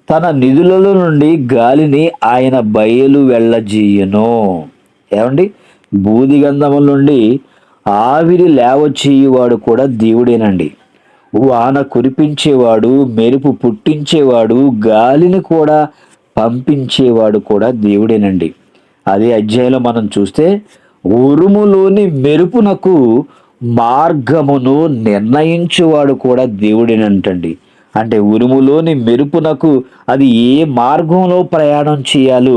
Speaker 2: తన నిధులలో నుండి గాలిని ఆయన బయలు వెళ్ళజేయును. ఏమండి, బూదిగంధముల నుండి ఆవిరి లేవచేయువాడు కూడా దేవుడేనండి. వాన కురిపించేవాడు, మెరుపు పుట్టించేవాడు, గాలిని కూడా పంపించేవాడు కూడా దేవుడేనండి. అదే అధ్యాయంలో మనం చూస్తే ఉరుములోని మెరుపునకు మార్గమును నిర్ణయించువాడు కూడా దేవుడేనంటండి. అంటే ఉరుములోని మెరుపునకు అది ఏ మార్గంలో ప్రయాణం చేయాలో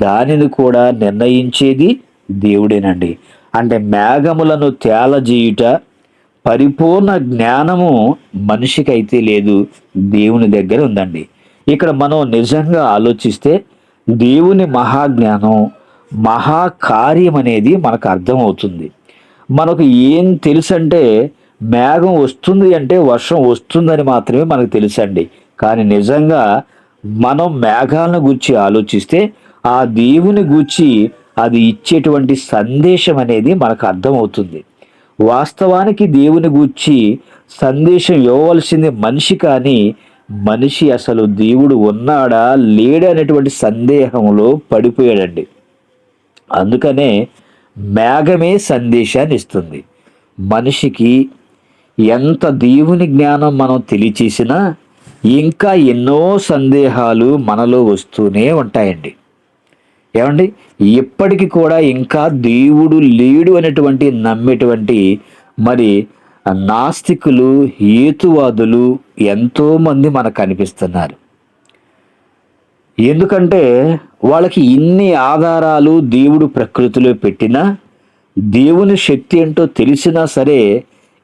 Speaker 2: దానిని కూడా నిర్ణయించేది దేవుడేనండి. అంటే మేఘములను తేలజేయుట పరిపూర్ణ జ్ఞానము మనిషికైతే లేదు, దేవుని దగ్గర ఉందండి. ఇక్కడ మనం నిజంగా ఆలోచిస్తే దేవుని మహాజ్ఞానం, మహాకార్యం అనేది మనకు అర్థమవుతుంది. మనకు ఏం తెలుసంటే మేఘం వస్తుంది అంటే వర్షం వస్తుందని మాత్రమే మనకు తెలుసండి. కానీ నిజంగా మనం మేఘాలను గురించి ఆలోచిస్తే ఆ దేవుని గూర్చి అది ఇచ్చేటువంటి సందేశం అనేది మనకు అర్థమవుతుంది. వాస్తవానికి దేవుని గూర్చి సందేశం ఇవ్వవలసింది మనిషి, కానీ మనిషి అసలు దేవుడు ఉన్నాడా లేడా అనేటువంటి సందేహంలో పడిపోయాడండి. అందుకనే మేఘమే సందేశాన్ని ఇస్తుంది. మనిషికి ఎంత దేవుని జ్ఞానం మనం తెలియచేసినా ఇంకా ఎన్నో సందేహాలు మనలో వస్తూనే ఉంటాయండి. ఏమండి, ఇప్పటికి కూడా ఇంకా దేవుడు లేడు అనేటువంటి నమ్మేటువంటి మరి నాస్తికులు, హేతువాదులు ఎంతోమంది మనకు కనిపిస్తున్నారు. ఎందుకంటే వాళ్ళకి ఇన్ని ఆధారాలు దేవుడు ప్రకృతిలో పెట్టినా, దేవుని శక్తి ఏంటో తెలిసినా సరే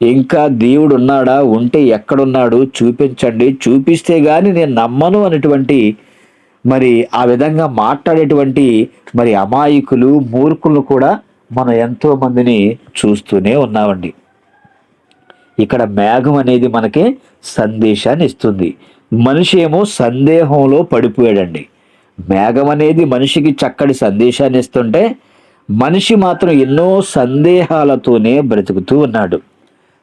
Speaker 2: ఇంకా దేవుడు ఉన్నాడా, ఉంటే ఎక్కడున్నాడు చూపించండి, చూపిస్తే గాని నేను నమ్మను అనేటువంటి మరి ఆ విధంగా మాట్లాడేటువంటి మరి అమాయకులు, మూర్ఖులు కూడా మనం ఎంతో మందిని చూస్తూనే ఉన్నామండి. ఇక్కడ మేఘం అనేది మనకి సందేశాన్ని ఇస్తుంది. మనిషి ఏమో సందేహంలో పడిపోయాడండి. మేఘం అనేది మనిషికి చక్కటి సందేశాన్ని ఇస్తుంటే మనిషి మాత్రం ఎన్నో సందేహాలతోనే బ్రతుకుతూ ఉన్నాడు.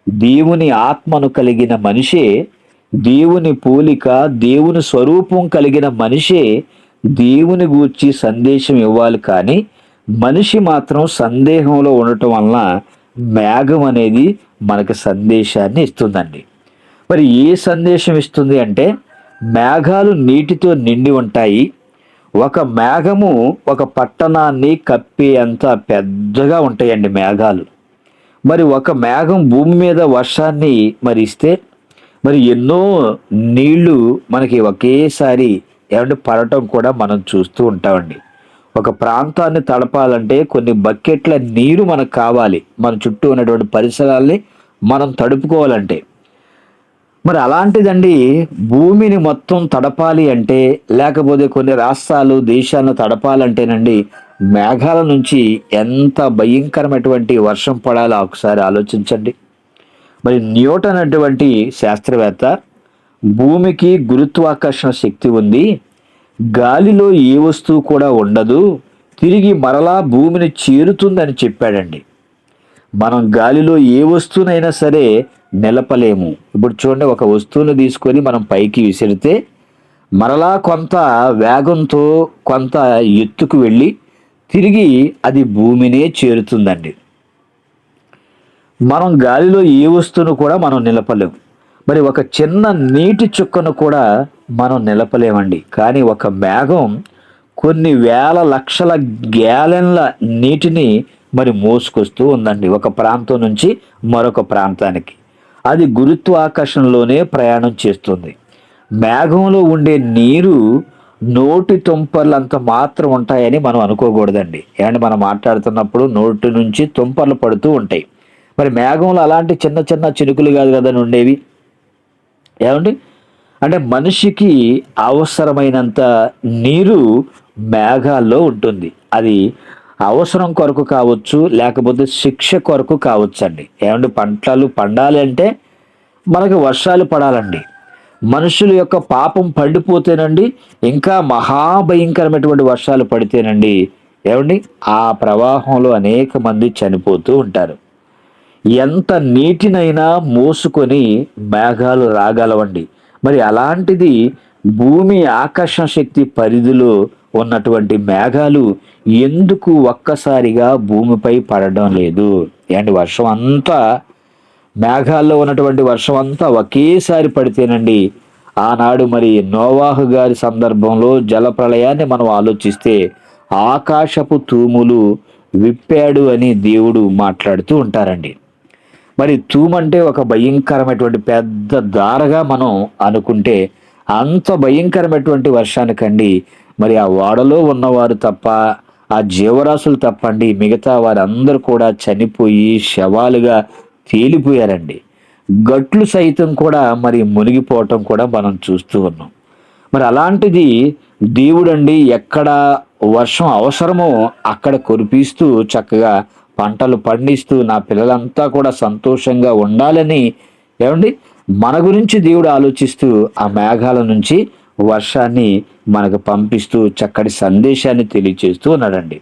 Speaker 2: దేవుని ఆత్మను కలిగిన మనిషే, దేవుని పోలిక, దేవుని స్వరూపం కలిగిన మనిషే దేవుని గూర్చి సందేశం ఇవ్వాలి, కానీ మనిషి మాత్రం సందేహంలో ఉండటం వలన మేఘం అనేది మనకు సందేశాన్ని ఇస్తుందండి. మరి ఏ సందేశం ఇస్తుంది అంటే, మేఘాలు నీటితో నిండి ఉంటాయి. ఒక మేఘము ఒక పట్టణాన్ని కప్పే అంత పెద్దగా ఉంటాయండి మేఘాలు. మరి ఒక మేఘం భూమి మీద వర్షాన్ని మరి ఇస్తే మరి ఎన్నో నీళ్లు మనకి ఒకేసారి పడటం కూడా మనం చూస్తూ ఉంటామండి. ఒక ప్రాంతాన్ని తడపాలంటే కొన్ని బకెట్ల నీరు మనకు కావాలి, మన చుట్టూ ఉన్నటువంటి పరిసరాల్ని మనం తడుపుకోవాలంటే. మరి అలాంటిదండి భూమిని మొత్తం తడపాలి అంటే, లేకపోతే కొన్ని రాష్ట్రాలు, దేశాలను తడపాలంటేనండి మేఘాల నుంచి ఎంత భయంకరమైనటువంటి వర్షం పడాలో ఒకసారి ఆలోచించండి. మరి న్యూటన్ అటువంటి శాస్త్రవేత్త భూమికి గురుత్వాకర్షణ శక్తి ఉంది, గాలిలో ఏ వస్తువు కూడా ఉండదు, తిరిగి మరలా భూమిని చేరుతుందని చెప్పాడండి. మనం గాలిలో ఏ వస్తువునైనా సరే నిలపలేము. ఇప్పుడు చూడండి, ఒక వస్తువును తీసుకొని మనం పైకి విసిరితే మరలా కొంత వేగంతో కొంత ఎత్తుకు వెళ్ళి తిరిగి అది భూమినే చేరుతుందండి. మనం గాలిలో ఏ వస్తువును కూడా మనం నిలపలేము. మరి ఒక చిన్న నీటి చుక్కను కూడా మనం నిలపలేమండి. కానీ ఒక మేఘం కొన్ని వేల లక్షల గ్యాలన్ల నీటిని మరి మోసుకొస్తూ ఉందండి ఒక ప్రాంతం నుంచి మరొక ప్రాంతానికి. అది గురుత్వాకర్షణలోనే ప్రయాణం చేస్తుంది. మేఘంలో ఉండే నీరు నోటి తుంపర్లు అంత మాత్రం ఉంటాయని మనం అనుకోకూడదండి. ఏమంటే మనం మాట్లాడుతున్నప్పుడు నోటి నుంచి తుంపర్లు పడుతూ ఉంటాయి. మరి మేఘంలో అలాంటి చిన్న చిన్న చినుకులు కాదు కదా ఉండేవి. ఏమండి, అంటే మనిషికి అవసరమైనంత నీరు మేఘాల్లో ఉంటుంది. అది అవసరం కొరకు కావచ్చు, లేకపోతే శిక్ష కొరకు కావచ్చు అండి. ఏమంటే పంటలు పండాలి అంటే మనకు వర్షాలు పడాలండి. మనుషుల యొక్క పాపం పండిపోతేనండి ఇంకా మహాభయంకరమైనటువంటి వర్షాలు పడితేనండి ఏమండి ఆ ప్రవాహంలో అనేక మంది చనిపోతూ ఉంటారు. ఎంత నీటినైనా మోసుకొని మేఘాలు రాగలవండి. మరి అలాంటిది భూమి ఆకర్షణ శక్తి పరిధిలో ఉన్నటువంటి మేఘాలు ఎందుకు ఒక్కసారిగా భూమిపై పడడం లేదు? ఏంటి వర్షం అంతా, మేఘాల్లో ఉన్నటువంటి వర్షం అంతా ఒకేసారి పడితేనండి ఆనాడు మరి నోవాహు గారి సందర్భంలో జలప్రళయాన్ని మనం ఆలోచిస్తే ఆకాశపు తూములు విప్పాడు అని దేవుడు మాట్లాడుతూ ఉంటారండి. మరి తూమంటే ఒక భయంకరమైనటువంటి పెద్ద దారగా మనం అనుకుంటే అంత భయంకరమైనటువంటి వర్షానికండి మరి ఆ ఓడలో ఉన్నవారు తప్ప, ఆ జీవరాశులు తప్పండి, మిగతా వారందరూ కూడా చనిపోయి శవాలుగా తేలిపోయారండి. గట్లు సైతం కూడా మరి మునిగిపోవటం కూడా మనం చూస్తూ ఉన్నాం. మరి అలాంటిది దేవుడండి ఎక్కడ వర్షం అవసరమో అక్కడ కురిపిస్తూ చక్కగా పంటలు పండిస్తూ నా పిల్లలంతా కూడా సంతోషంగా ఉండాలని ఏమండి మన గురించి దేవుడు ఆలోచిస్తూ ఆ మేఘాల నుంచి వర్షాన్ని మనకు పంపిస్తూ చక్కటి సందేశాన్ని తెలియచేస్తూ ఉన్నాడండి.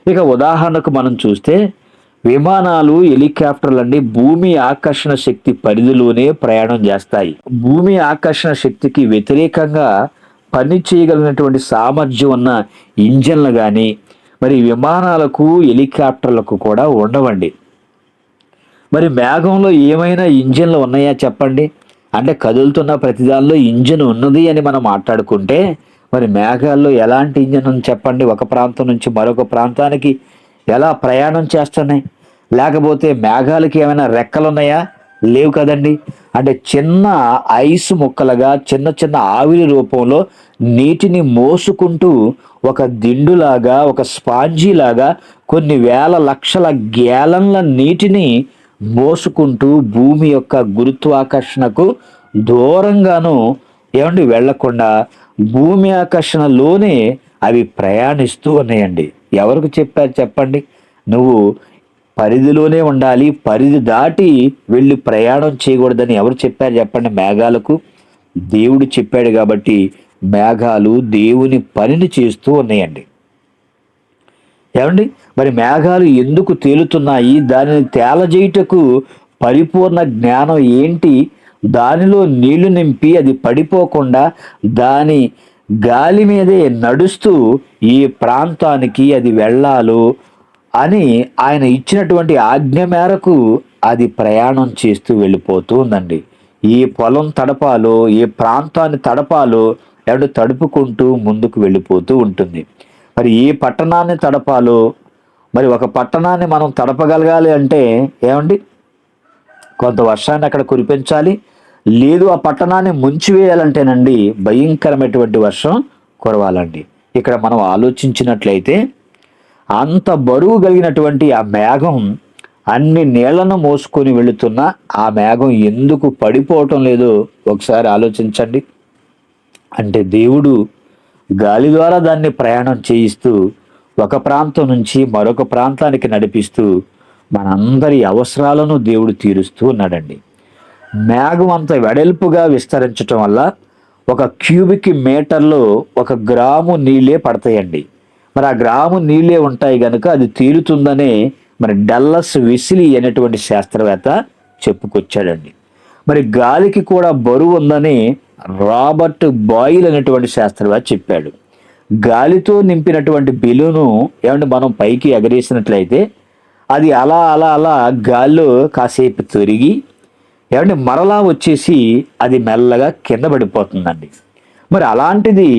Speaker 2: ఇక ఉదాహరణకు మనం చూస్తే విమానాలు, హెలికాప్టర్లు అండి భూమి ఆకర్షణ శక్తి పరిధిలోనే ప్రయాణం చేస్తాయి. భూమి ఆకర్షణ శక్తికి వ్యతిరేకంగా పని చేయగలిగినటువంటి సామర్థ్యం ఉన్న ఇంజన్లు కానీ మరి విమానాలకు, హెలికాప్టర్లకు కూడా ఉండవండి. మరి మేఘంలో ఏమైనా ఇంజిన్లు ఉన్నాయా చెప్పండి? అంటే కదులుతున్న ప్రతిదానిలో ఇంజిన్ ఉన్నది అని మనం మాట్లాడుకుంటే మరి మేఘాల్లో ఎలాంటి ఇంజిన్ ఉంది చెప్పండి? ఒక ప్రాంతం నుంచి మరొక ప్రాంతానికి ఎలా ప్రయాణం చేస్తున్నాయి? లేకపోతే మేఘాలకి ఏమైనా రెక్కలు ఉన్నాయా? లేవు కదండి. అంటే చిన్న ఐస్ ముక్కలుగా చిన్న చిన్న ఆవిరి రూపంలో నీటిని మోసుకుంటూ ఒక దిండులాగా, ఒక స్పాంజీలాగా కొన్ని వేల లక్షల గ్యాలన్ల నీటిని మోసుకుంటూ భూమి యొక్క గురుత్వాకర్షణకు దూరంగాను వెళ్లకుండా భూమి ఆకర్షణలోనే అవి ప్రయాణిస్తూ ఉన్నాయండి. ఎవరికి చెప్పారు చెప్పండి? నువ్వు పరిధిలోనే ఉండాలి, పరిధి దాటి వెళ్ళి ప్రయాణం చేయకూడదని ఎవరు చెప్పారు చెప్పండి? మేఘాలకు దేవుడు చెప్పాడు. కాబట్టి మేఘాలు దేవుని పనిని చేస్తూ ఉన్నాయండి. ఏమండి, మరి మేఘాలు ఎందుకు తేలుతున్నాయి? దానిని తేలజేయుటకు పరిపూర్ణ జ్ఞానం ఏంటి? దానిలో నీళ్లు నింపి అది పడిపోకుండా దాని గాలి మీదే నడుస్తూ ఈ ప్రాంతానికి అది వెళ్ళాలో అని ఆయన ఇచ్చినటువంటి ఆజ్ఞ మేరకు అది ప్రయాణం చేస్తూ వెళ్ళిపోతూ ఉందండి. ఏ పొలం తడపాలో, ఏ ప్రాంతాన్ని తడపాలో తడుపుకుంటూ ముందుకు వెళ్ళిపోతూ ఉంటుంది. మరి ఏ పట్టణాన్ని తడపాలో, మరి ఒక పట్టణాన్ని మనం తడపగలగాలి అంటే కొంత వర్షాన్ని అక్కడ కురిపించాలి. లేదు ఆ పట్టణాన్ని ముంచివేయాలంటేనండి భయంకరమైనటువంటి వర్షం కురవాలండి. ఇక్కడ మనం ఆలోచించినట్లయితే అంత బరువు కలిగినటువంటి ఆ మేఘం అన్ని నీళ్లను మోసుకొని వెళుతున్న ఆ మేఘం ఎందుకు పడిపోవటం లేదో ఒకసారి ఆలోచించండి. అంటే దేవుడు గాలి ద్వారా దాన్ని ప్రయాణం చేయిస్తూ ఒక ప్రాంతం నుంచి మరొక ప్రాంతానికి నడిపిస్తూ మనందరి అవసరాలను దేవుడు తీరుస్తూ ఉన్నాడండి. మేఘం అంత వెడల్పుగా విస్తరించటం వల్ల ఒక క్యూబిక్ మీటర్లో 1 గ్రాము నీళ్ళే పడతాయండి. మరి ఆ గ్రాము నీళ్ళే ఉంటాయి కనుక అది తీరుతుందనే మరి డల్లస్ విసిలీ అనేటువంటి శాస్త్రవేత్త చెప్పుకొచ్చాడండి. మరి గాలికి కూడా బరువు ఉందని రాబర్ట్ బాయిల్ అనేటువంటి శాస్త్రవేత్త చెప్పాడు. గాలితో నింపినటువంటి బెలూను మనం పైకి ఎగరేసినట్లయితే అది అలా అలా అలా గాల్లో కాసేపు తిరిగి మరలా వచ్చేసి అది మెల్లగా కింద పడిపోతుందండి. మరి అలాంటిది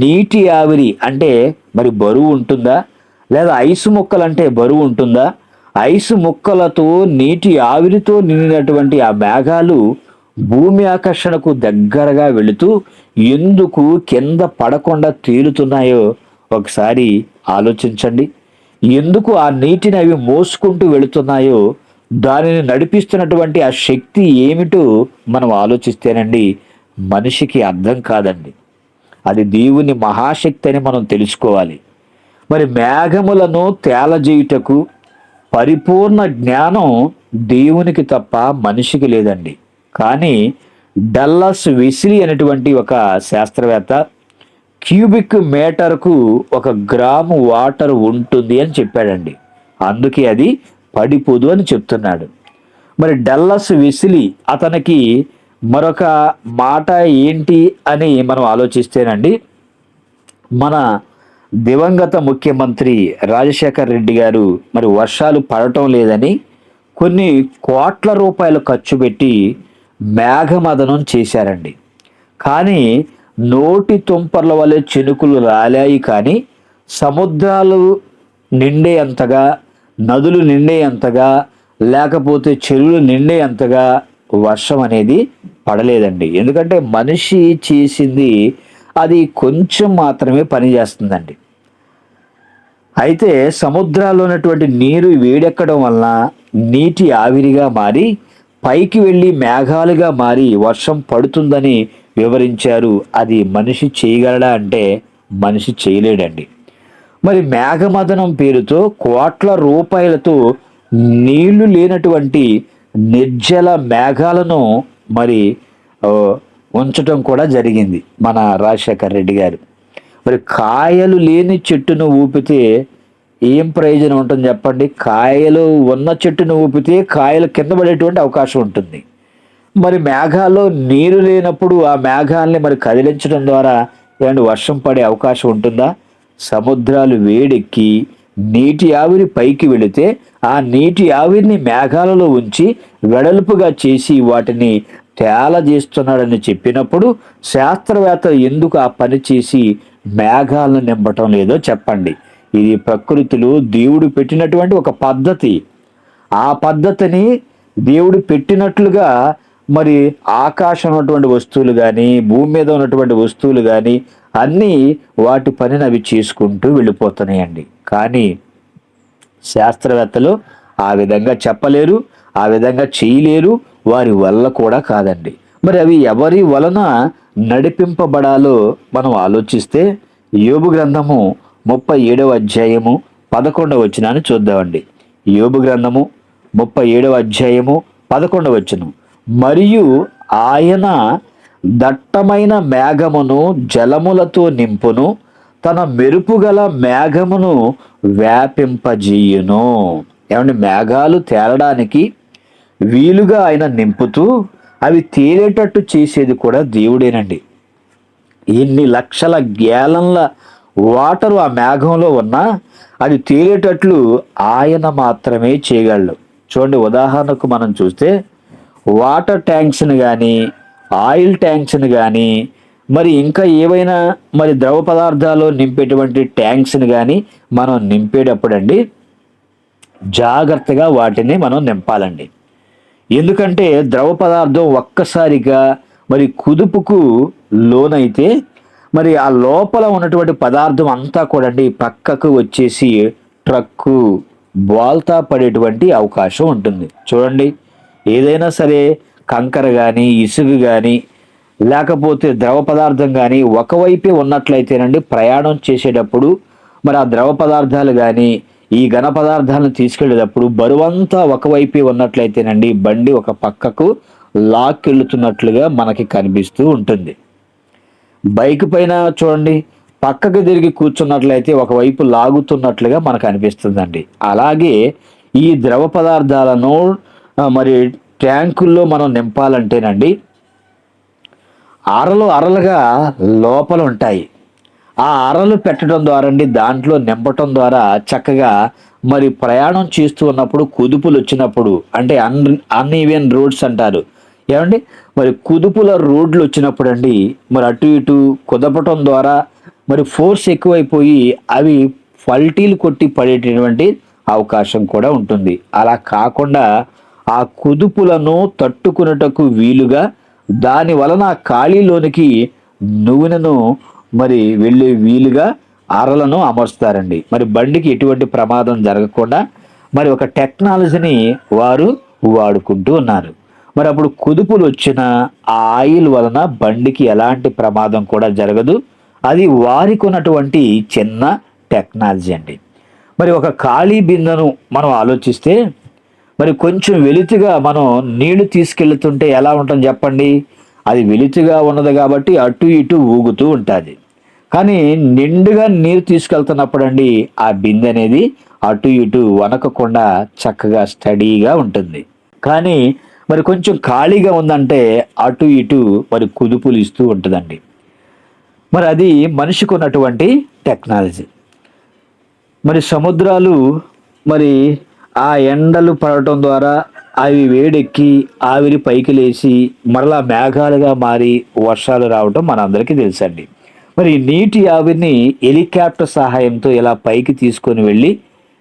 Speaker 2: నీటి ఆవిరి అంటే మరి బరువు ఉంటుందా? లేదా ఐసు ముక్కలు అంటే బరువు ఉంటుందా? ఐసు ముక్కలతో నీటి ఆవిరితో నిండినటువంటి ఆ మేఘాలు భూమి ఆకర్షణకు దగ్గరగా వెళుతూ ఎందుకు కింద పడకుండా తేలుతున్నాయో ఒకసారి ఆలోచించండి. ఎందుకు ఆ నీటిని అవి మోసుకుంటూ వెళుతున్నాయో దానిని నడిపిస్తున్నటువంటి ఆ శక్తి ఏమిటో మనం ఆలోచిస్తేనండి మనిషికి అర్థం కాదండి. అది దేవుని మహాశక్తి అని మనం తెలుసుకోవాలి. మరి మేఘములను తేలజేయుటకు పరిపూర్ణ జ్ఞానం దేవునికి తప్ప మనిషికి లేదండి. కానీ డల్లస్ విసిలీ అనేటువంటి ఒక శాస్త్రవేత్త క్యూబిక్ మీటర్కు 1 గ్రాము వాటర్ ఉంటుంది అని చెప్పాడండి. అందుకే అది పడిపోదు అని చెప్తున్నాడు. మరి డల్లస్ విసిలీ అతనికి మరొక మాట ఏంటి అని మనం ఆలోచిస్తేనండి మన దివంగత ముఖ్యమంత్రి రాజశేఖర్ రెడ్డి గారు మరి వర్షాలు పడటం లేదని కొన్ని కోట్ల రూపాయలు ఖర్చు పెట్టి మేఘమదనం చేశారండి. కానీ నోటి తుంపర్ల వలె చినుకులు రాలాయి, కానీ సముద్రాలు నిండేంతగా, నదులు నిండేంతగా, లేకపోతే చెరువులు నిండేంతగా వర్షం అనేది పడలేదండి. ఎందుకంటే మనిషి చేసింది అది కొంచెం మాత్రమే పనిచేస్తుందండి. అయితే సముద్రాల్లో ఉన్నటువంటి నీరు వేడెక్కడం వలన నీటి ఆవిరిగా మారి పైకి వెళ్ళి మేఘాలుగా మారి వర్షం పడుతుందని వివరించారు. అది మనిషి చేయగలడా అంటే మనిషి చేయలేడండి. మరి మేఘమదనం పేరుతో కోట్ల రూపాయలతో నీళ్లు లేనటువంటి నిర్జల మేఘాలను మరి ఉంచటం కూడా జరిగింది మన రాజశేఖర్ రెడ్డి గారు. మరి కాయలు లేని చెట్టును ఊపితే ఏం ప్రయోజనం ఉంటుంది చెప్పండి? కాయలు ఉన్న చెట్టును ఊపితే కాయలు కింద పడేటువంటి అవకాశం ఉంటుంది. మరి మేఘాల్లో నీరు లేనప్పుడు ఆ మేఘాలని మరి కదిలించడం ద్వారా ఏమంటే వర్షం పడే అవకాశం ఉంటుందా? సముద్రాలు వేడెక్కి నీటి ఆవిరి పైకి వెళితే ఆ నీటి ఆవిరిని మేఘాలలో ఉంచి వెడల్పుగా చేసి వాటిని తేలజేస్తున్నాడని చెప్పినప్పుడు శాస్త్రవేత్తలు ఎందుకు ఆ పని చేసి మేఘాలను నింపటం లేదో చెప్పండి. ఇది ప్రకృతిలో దేవుడు పెట్టినటువంటి ఒక పద్ధతి. ఆ పద్ధతిని దేవుడు పెట్టినట్లుగా మరి ఆకాశం ఉన్నటువంటి వస్తువులు కానీ భూమి మీద ఉన్నటువంటి వస్తువులు కానీ అన్నీ వాటి పనిని అవి చేసుకుంటూ వెళ్ళిపోతున్నాయండి. కానీ శాస్త్రవేత్తలు ఆ విధంగా చెప్పలేరు, ఆ విధంగా చేయలేరు, వారి వల్ల కూడా కాదండి. మరి అవి ఎవరి వలన నడిపింపబడాలో మనం ఆలోచిస్తే యోబు గ్రంథము 37వ అధ్యాయము 11వ వచనాన్ని చూద్దామండి. యోబు గ్రంథము 37వ అధ్యాయము 11వ వచనం. మరియు ఆయన దట్టమైన మేఘమును జలములతో నింపును, తన మెరుపుగల మేఘమును వ్యాపింపజేయును. ఏమంటే మేఘాలు తేలడానికి వీలుగా ఆయన నింపుతూ అవి తేలేటట్టు చేసేది కూడా దేవుడేనండి. ఎన్ని లక్షల గ్యాలన్ల వాటరు ఆ మేఘంలో ఉన్నా అది తేలేటట్లు ఆయన మాత్రమే చేయగలడు. చూడండి, ఉదాహరణకు మనం చూస్తే వాటర్ ట్యాంక్స్ని కానీ ఆయిల్ ట్యాంక్స్ని కానీ మరి ఇంకా ఏవైనా మరి ద్రవ పదార్థాలు నింపేటువంటి ట్యాంక్స్ని కానీ మనం నింపేటప్పుడు అండి జాగ్రత్తగా వాటిని మనం నింపాలండి. ఎందుకంటే ద్రవ పదార్థం ఒక్కసారిగా మరి కుదుపుకు లోనైతే మరి ఆ లోపల ఉన్నటువంటి పదార్థం అంతా కూడా అండి పక్కకు వచ్చేసి ట్రక్కు బోల్తా పడేటువంటి అవకాశం ఉంటుంది. చూడండి, ఏదైనా సరే కంకర కానీ ఇసుక కానీ లేకపోతే ద్రవ పదార్థం కానీ ఒకవైపే ఉన్నట్లయితేనండి ప్రయాణం చేసేటప్పుడు మరి ఆ ద్రవ పదార్థాలు కానీ ఈ ఘన పదార్థాలను తీసుకెళ్ళేటప్పుడు బరువంతా ఒకవైపే ఉన్నట్లయితేనండి బండి ఒక పక్కకు లాక్కెళ్తున్నట్లుగా మనకి కనిపిస్తూ ఉంటుంది. బైక్ పైన చూడండి, పక్కకు తిరిగి కూర్చున్నట్లయితే ఒకవైపు లాగుతున్నట్లుగా మనకు అనిపిస్తుందండి. అలాగే ఈ ద్రవ పదార్థాలను మరి ట్యాంకుల్లో మనం నింపాలంటేనండి అరలుగా లోపల ఉంటాయి. ఆ అరలు పెట్టడం ద్వారా అండి దాంట్లో నింపటం ద్వారా చక్కగా మరి ప్రయాణం చేస్తూ ఉన్నప్పుడు కుదుపులు వచ్చినప్పుడు అంటే అన్ఈవెన్ రోడ్స్ అంటారు ఏమండి, మరి కుదుపుల రోడ్లు వచ్చినప్పుడు అండి మరి అటు ఇటు కుదపటం ద్వారా మరి ఫోర్స్ ఎక్కువైపోయి అవి పల్టీలు కొట్టి పడేటటువంటి అవకాశం కూడా ఉంటుంది. అలా కాకుండా ఆ కుదుపులను తట్టుకున్నటకు వీలుగా దాని వలన ఖాళీలోనికి నూనెను మరి వెళ్ళే వీలుగా అరలను అమర్స్తారండి. మరి బండికి ఎటువంటి ప్రమాదం జరగకుండా మరి ఒక టెక్నాలజీని వారు వాడుకుంటూ ఉన్నారు. మరి అప్పుడు కుదుపులు వచ్చిన ఆ ఆయిల్ వలన బండికి ఎలాంటి ప్రమాదం కూడా జరగదు. అది వారికి ఉన్నటువంటి చిన్న టెక్నాలజీ అండి. మరి ఒక ఖాళీ బిందెను మనం ఆలోచిస్తే మరి కొంచెం వెలితిగా మనం నీళ్లు తీసుకెళ్తుంటే ఎలా ఉంటుంది చెప్పండి? అది వెలితిగా ఉన్నది కాబట్టి అటు ఇటు ఊగుతూ ఉంటుంది. కానీ నిండుగా నీరు తీసుకెళ్తున్నప్పుడు అండి ఆ బిందె అనేది అటు ఇటు వనకకుండా చక్కగా స్టడీగా ఉంటుంది. కానీ మరి కొంచెం ఖాళీగా ఉందంటే అటు ఇటు మరి కుదుపులు ఇస్తూ ఉంటుందండి. మరి అది మనిషికి ఉన్నటువంటి టెక్నాలజీ. మరి సముద్రాలు మరి ఆ ఎండలు పడటం ద్వారా అవి వేడెక్కి ఆవిరి పైకి లేచి మరలా మేఘాలుగా మారి వర్షాలు రావటం మనందరికీ తెలుసండి. మరి నీటి ఆవిరిని హెలికాప్టర్ సహాయంతో ఇలా పైకి తీసుకొని వెళ్ళి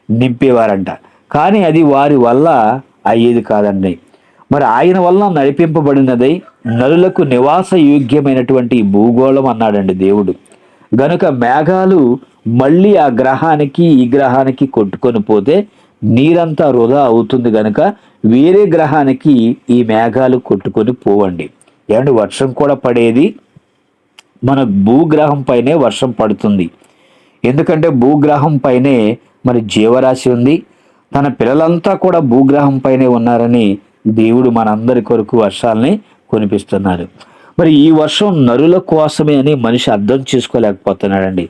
Speaker 2: నింపేవారంట. కానీ అది వారి వల్ల అయ్యేది కాదండి. మరి ఆయన వల్ల నడిపింపబడినదై నరులకు నివాస యోగ్యమైనటువంటి భూగోళం అన్నాడండి దేవుడు. గనుక మేఘాలు మళ్ళీ ఆ గ్రహానికి ఈ గ్రహానికి కొట్టుకొని పోతే నీరంతా వృధా అవుతుంది. గనుక వేరే గ్రహానికి ఈ మేఘాలు కొట్టుకొని పోవండి. ఏమంటే వర్షం కూడా పడేది మన భూగ్రహం పైనే వర్షం పడుతుంది. ఎందుకంటే భూగ్రహం పైనే మరి జీవరాశి ఉంది. తన పిల్లలంతా కూడా భూగ్రహం పైనే ఉన్నారని దేవుడు మనందరి కొరకు వర్షాలని కురిపిస్తున్నారు. మరి ఈ వర్షం నరుల కోసమే అని మనిషి అర్థం చేసుకోలేకపోతున్నాడండి.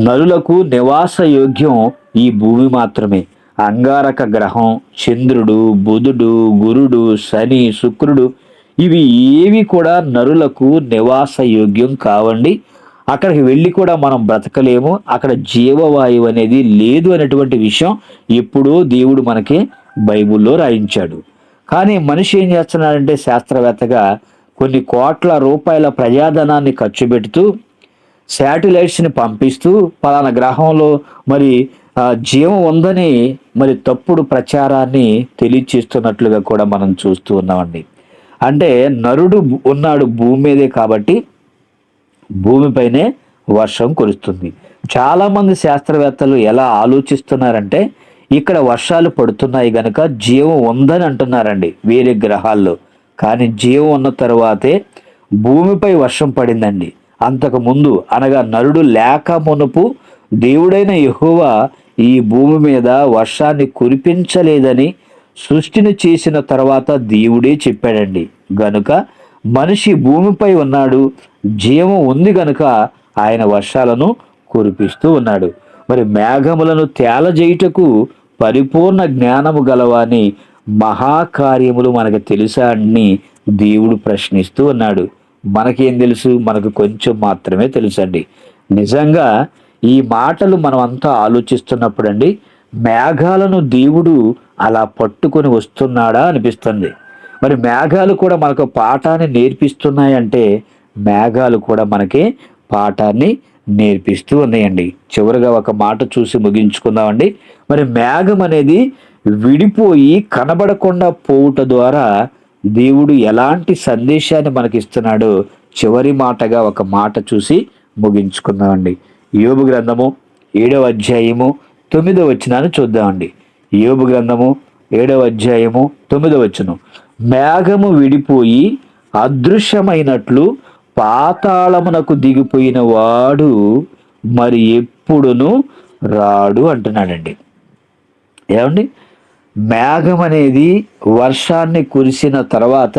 Speaker 2: నరులకు నివాస యోగ్యం ఈ భూమి మాత్రమే. అంగారక గ్రహం, చంద్రుడు, బుధుడు, గురుడు, శని, శుక్రుడు ఇవి ఏవి కూడా నరులకు నివాస యోగ్యం కావండి. అక్కడికి వెళ్ళి కూడా మనం బ్రతకలేము. అక్కడ జీవవాయువు అనేది లేదు అనేటువంటి విషయం ఎప్పుడో దేవుడు మనకి బైబిల్లో రాయించాడు. కానీ మనిషి ఏం చేస్తున్నాడంటే శాస్త్రవేత్తగా కొన్ని కోట్ల రూపాయల ప్రజాధనాన్ని ఖర్చు పెడుతూ శాటిలైట్స్ని పంపిస్తూ పలానా గ్రహంలో మరి జీవం ఉందని మరి తప్పుడు ప్రచారాన్ని తెలియచేస్తున్నట్లుగా కూడా మనం చూస్తూ ఉన్నామండి. అంటే నరుడు ఉన్నాడు భూమి మీదే కాబట్టి భూమిపైనే వర్షం కురుస్తుంది. చాలామంది శాస్త్రవేత్తలు ఎలా ఆలోచిస్తున్నారంటే ఇక్కడ వర్షాలు పడుతున్నాయి గనక జీవం ఉందని అంటున్నారండి వేరే గ్రహాల్లో. కానీ జీవం ఉన్న తరువాతే భూమిపై వర్షం పడిందండి. అంతకు ముందు అనగా నరుడు లేక మునుపు దేవుడైన యెహోవా ఈ భూమి మీద వర్షాన్ని కురిపించలేదని సృష్టిని చేసిన తర్వాత దేవుడే చెప్పాడండి. గనుక మనిషి భూమిపై ఉన్నాడు, జీవం ఉంది గనుక ఆయన వర్షాలను కురిపిస్తూ ఉన్నాడు. మరి మేఘములను తేలజేయుటకు పరిపూర్ణ జ్ఞానము గలవాని మహాకార్యములు మనకు తెలుసా అని దేవుడు ప్రశ్నిస్తూ ఉన్నాడు. మనకేం తెలుసు? మనకు కొంచెం మాత్రమే తెలుసండి. నిజంగా ఈ మాటలు మనం అంతా ఆలోచిస్తున్నప్పుడు అండి మేఘాలను దేవుడు అలా పట్టుకొని వస్తున్నాడా అనిపిస్తుంది. మరి మేఘాలు కూడా మనకు పాఠాన్ని నేర్పిస్తున్నాయంటే మేఘాలు కూడా మనకి పాఠాన్ని నేర్పిస్తూ ఉన్నాయండి. చివరిగా ఒక మాట చూసి ముగించుకుందామండి. మరి మేఘం అనేది విడిపోయి కనబడకుండా పోవుట ద్వారా దేవుడు ఎలాంటి సందేశాన్ని మనకి ఇస్తున్నాడో చివరి మాటగా ఒక మాట చూసి ముగించుకుందామండి. యోబు గ్రంథము 7వ అధ్యాయము 9వ వచనాన్ని చూద్దామండి. యోబు గ్రంథము 7వ అధ్యాయము 9వ వచనం, మేఘము విడిపోయి అదృశ్యమైనట్లు పాతాళమునకు దిగిపోయిన వాడు మరి ఎప్పుడును రాడు అంటున్నాడండి. ఏమండి, మేఘం అనేది వర్షాన్ని కురిసిన తర్వాత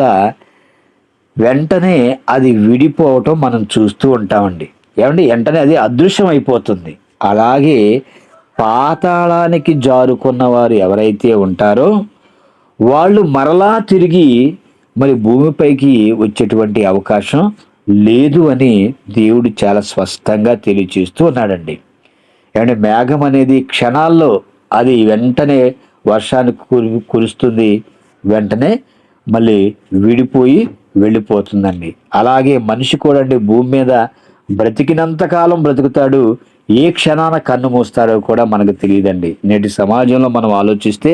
Speaker 2: వెంటనే అది విడిపోవటం మనం చూస్తూ ఉంటామండి. ఏమండి, వెంటనే అది అదృశ్యం అయిపోతుంది. అలాగే పాతాళానికి జారుకున్న వారు ఎవరైతే ఉంటారో వాళ్ళు మరలా తిరిగి మరి భూమిపైకి వచ్చేటువంటి అవకాశం లేదు అని దేవుడు చాలా స్పష్టంగా తెలియచేస్తూ ఉన్నాడండి. ఏమంటే మేఘం అనేది క్షణాల్లో అది వెంటనే వర్షాన్ని కురుస్తుంది, వెంటనే మళ్ళీ విడిపోయి వెళ్ళిపోతుందండి. అలాగే మనిషి కూడా అండి భూమి మీద బ్రతికినంతకాలం బ్రతుకుతాడు, ఏ క్షణాన కన్ను మూస్తాడో కూడా మనకు తెలియదండి. నేటి సమాజంలో మనం ఆలోచిస్తే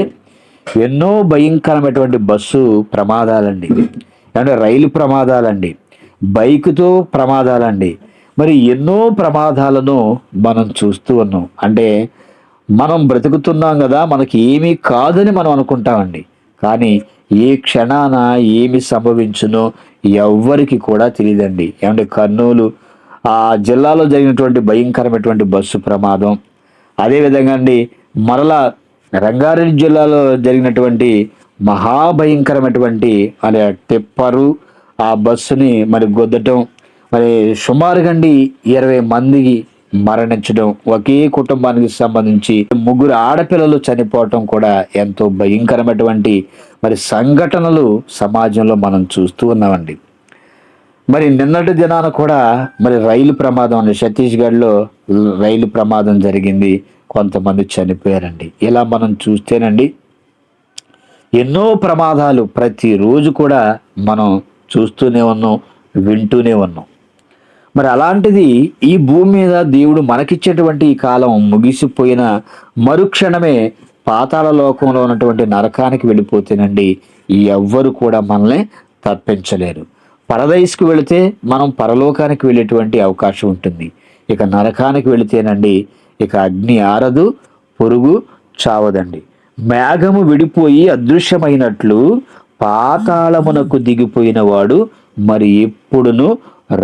Speaker 2: ఎన్నో భయంకరమైనటువంటి బస్సు ప్రమాదాలండి, అంటే రైలు ప్రమాదాలండి, బైకుతో ప్రమాదాలండి, మరి ఎన్నో ప్రమాదాలను మనం చూస్తూ ఉన్నాం. అంటే మనం బ్రతుకుతున్నాం కదా, మనకి ఏమీ కాదని మనం అనుకుంటామండి. కానీ ఏ క్షణాన ఏమి సంభవించునో ఎవ్వరికి కూడా తెలియదండి. ఏమంటే కర్నూలు ఆ జిల్లాలో జరిగినటువంటి భయంకరమైనటువంటి బస్సు ప్రమాదం, అదేవిధంగా అండి మరలా రంగారెడ్డి జిల్లాలో జరిగినటువంటి మహాభయంకరమైనటువంటి అనే టిప్పరు ఆ బస్సుని మరి గుద్దటం, మరి సుమారుగా 20 మందికి మరణించడం, ఒకే కుటుంబానికి సంబంధించి 3 ఆడపిల్లలు చనిపోవటం కూడా ఎంతో భయంకరమైనటువంటి మరి సంఘటనలు సమాజంలో మనం చూస్తూ ఉన్నామండి. మరి నిన్నటి దినాన కూడా మరి రైలు ప్రమాదం అండి, ఛత్తీస్గఢ్లో రైలు ప్రమాదం జరిగింది, కొంతమంది చనిపోయారండి. ఇలా మనం చూస్తేనండి ఎన్నో ప్రమాదాలు ప్రతిరోజు కూడా మనం చూస్తూనే ఉన్నాం, వింటూనే ఉన్నాం. మరి అలాంటిది ఈ భూమి మీద దేవుడు మనకిచ్చేటువంటి ఈ కాలం ముగిసిపోయిన మరుక్షణమే పాతాళ లోకంలో ఉన్నటువంటి నరకానికి వెళ్ళిపోతేనండి ఎవ్వరు కూడా మనల్ని తప్పించలేరు. పరదైస్కు వెళితే మనం పరలోకానికి వెళ్ళేటువంటి అవకాశం ఉంటుంది. ఇక నరకానికి వెళితేనండి ఇక అగ్ని ఆరదు, పురుగు చావదండి. మేఘము విడిపోయి అదృశ్యమైనట్లు పాతాళమునకు దిగిపోయిన వాడు మరి ఎప్పుడును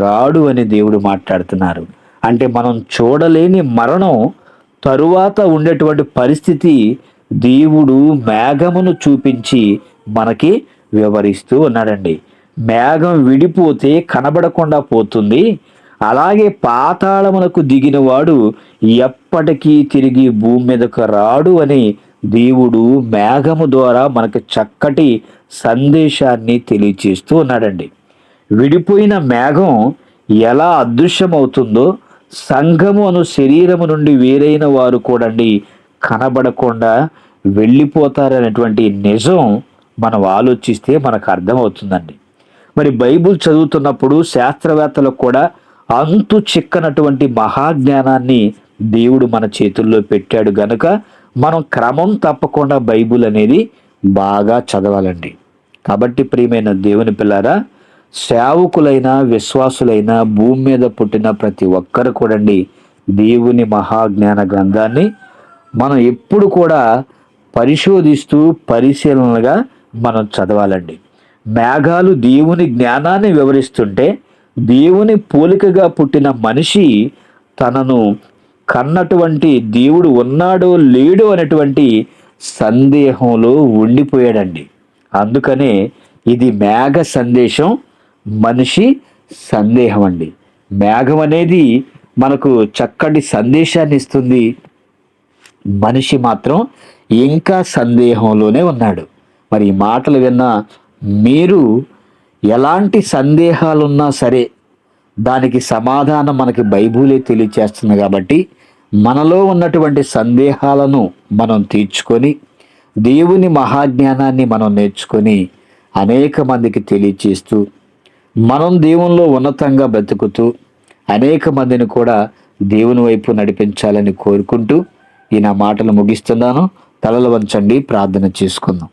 Speaker 2: రాడు అని దేవుడు మాట్లాడుతున్నారు. అంటే మనం చూడలేని మరణం తరువాత ఉండేటువంటి పరిస్థితి దేవుడు మేఘమును చూపించి మనకి వివరిస్తూ ఉన్నాడండి. మేఘం విడిపోతే కనబడకుండా పోతుంది, అలాగే పాతాళమునకు దిగినవాడు ఎప్పటికీ తిరిగి భూమి మీదకు రాడు అని దేవుడు మేఘము ద్వారా మనకు చక్కటి సందేశాన్ని తెలియచేస్తూ ఉన్నాడండి. విడిపోయిన మేఘం ఎలా అదృశ్యమవుతుందో సంఘము అను శరీరము నుండి వేరైన వారు కూడండి కనబడకుండా వెళ్ళిపోతారనేటువంటి నిజం మనం ఆలోచిస్తే మనకు అర్థమవుతుందండి. మరి బైబుల్ చదువుతున్నప్పుడు శాస్త్రవేత్తలకు కూడా అంతు చిక్కనటువంటి మహాజ్ఞానాన్ని దేవుడు మన చేతుల్లో పెట్టాడు గనుక మనం క్రమం తప్పకుండా బైబుల్ అనేది బాగా చదవాలండి. కాబట్టి ప్రియమైన దేవుని పిల్లారా, సేవకులైన విశ్వాసులైన భూమి మీద పుట్టిన ప్రతి ఒక్కరు కూడండి దేవుని మహాజ్ఞాన గ్రంథాన్ని మనం ఎప్పుడు కూడా పరిశోధిస్తూ పరిశీలనగా మనం చదవాలండి. మేఘాలు దేవుని జ్ఞానాన్ని వివరిస్తుంటే దేవుని పోలికగా పుట్టిన మనిషి తనను కన్నటువంటి దేవుడు ఉన్నాడో లేడో అనేటువంటి సందేహంలో ఉండిపోయాడండి. అందుకనే ఇది మేఘ సందేశం, మనిషి సందేహం అండి. మేఘం అనేది మనకు చక్కటి సందేశాన్ని ఇస్తుంది, మనిషి మాత్రం ఇంకా సందేహంలోనే ఉన్నాడు. మరి ఈ మాటలు విన్న మీరు ఎలాంటి సందేహాలున్నా సరే దానికి సమాధానం మనకి బైబిలే తెలియచేస్తుంది. కాబట్టి మనలో ఉన్నటువంటి సందేహాలను మనం తీర్చుకొని దేవుని మహాజ్ఞానాన్ని మనం నేర్చుకొని అనేక మందికి తెలియచేస్తూ మనం దేవునిలో ఉన్నతంగా బ్రతుకుతూ అనేక మందిని కూడా దేవుని వైపు నడిపించాలని కోరుకుంటూ ఈ నా మాటలు ముగిస్తున్నాను. తలలు వంచండి, ప్రార్థన చేసుకుందాం.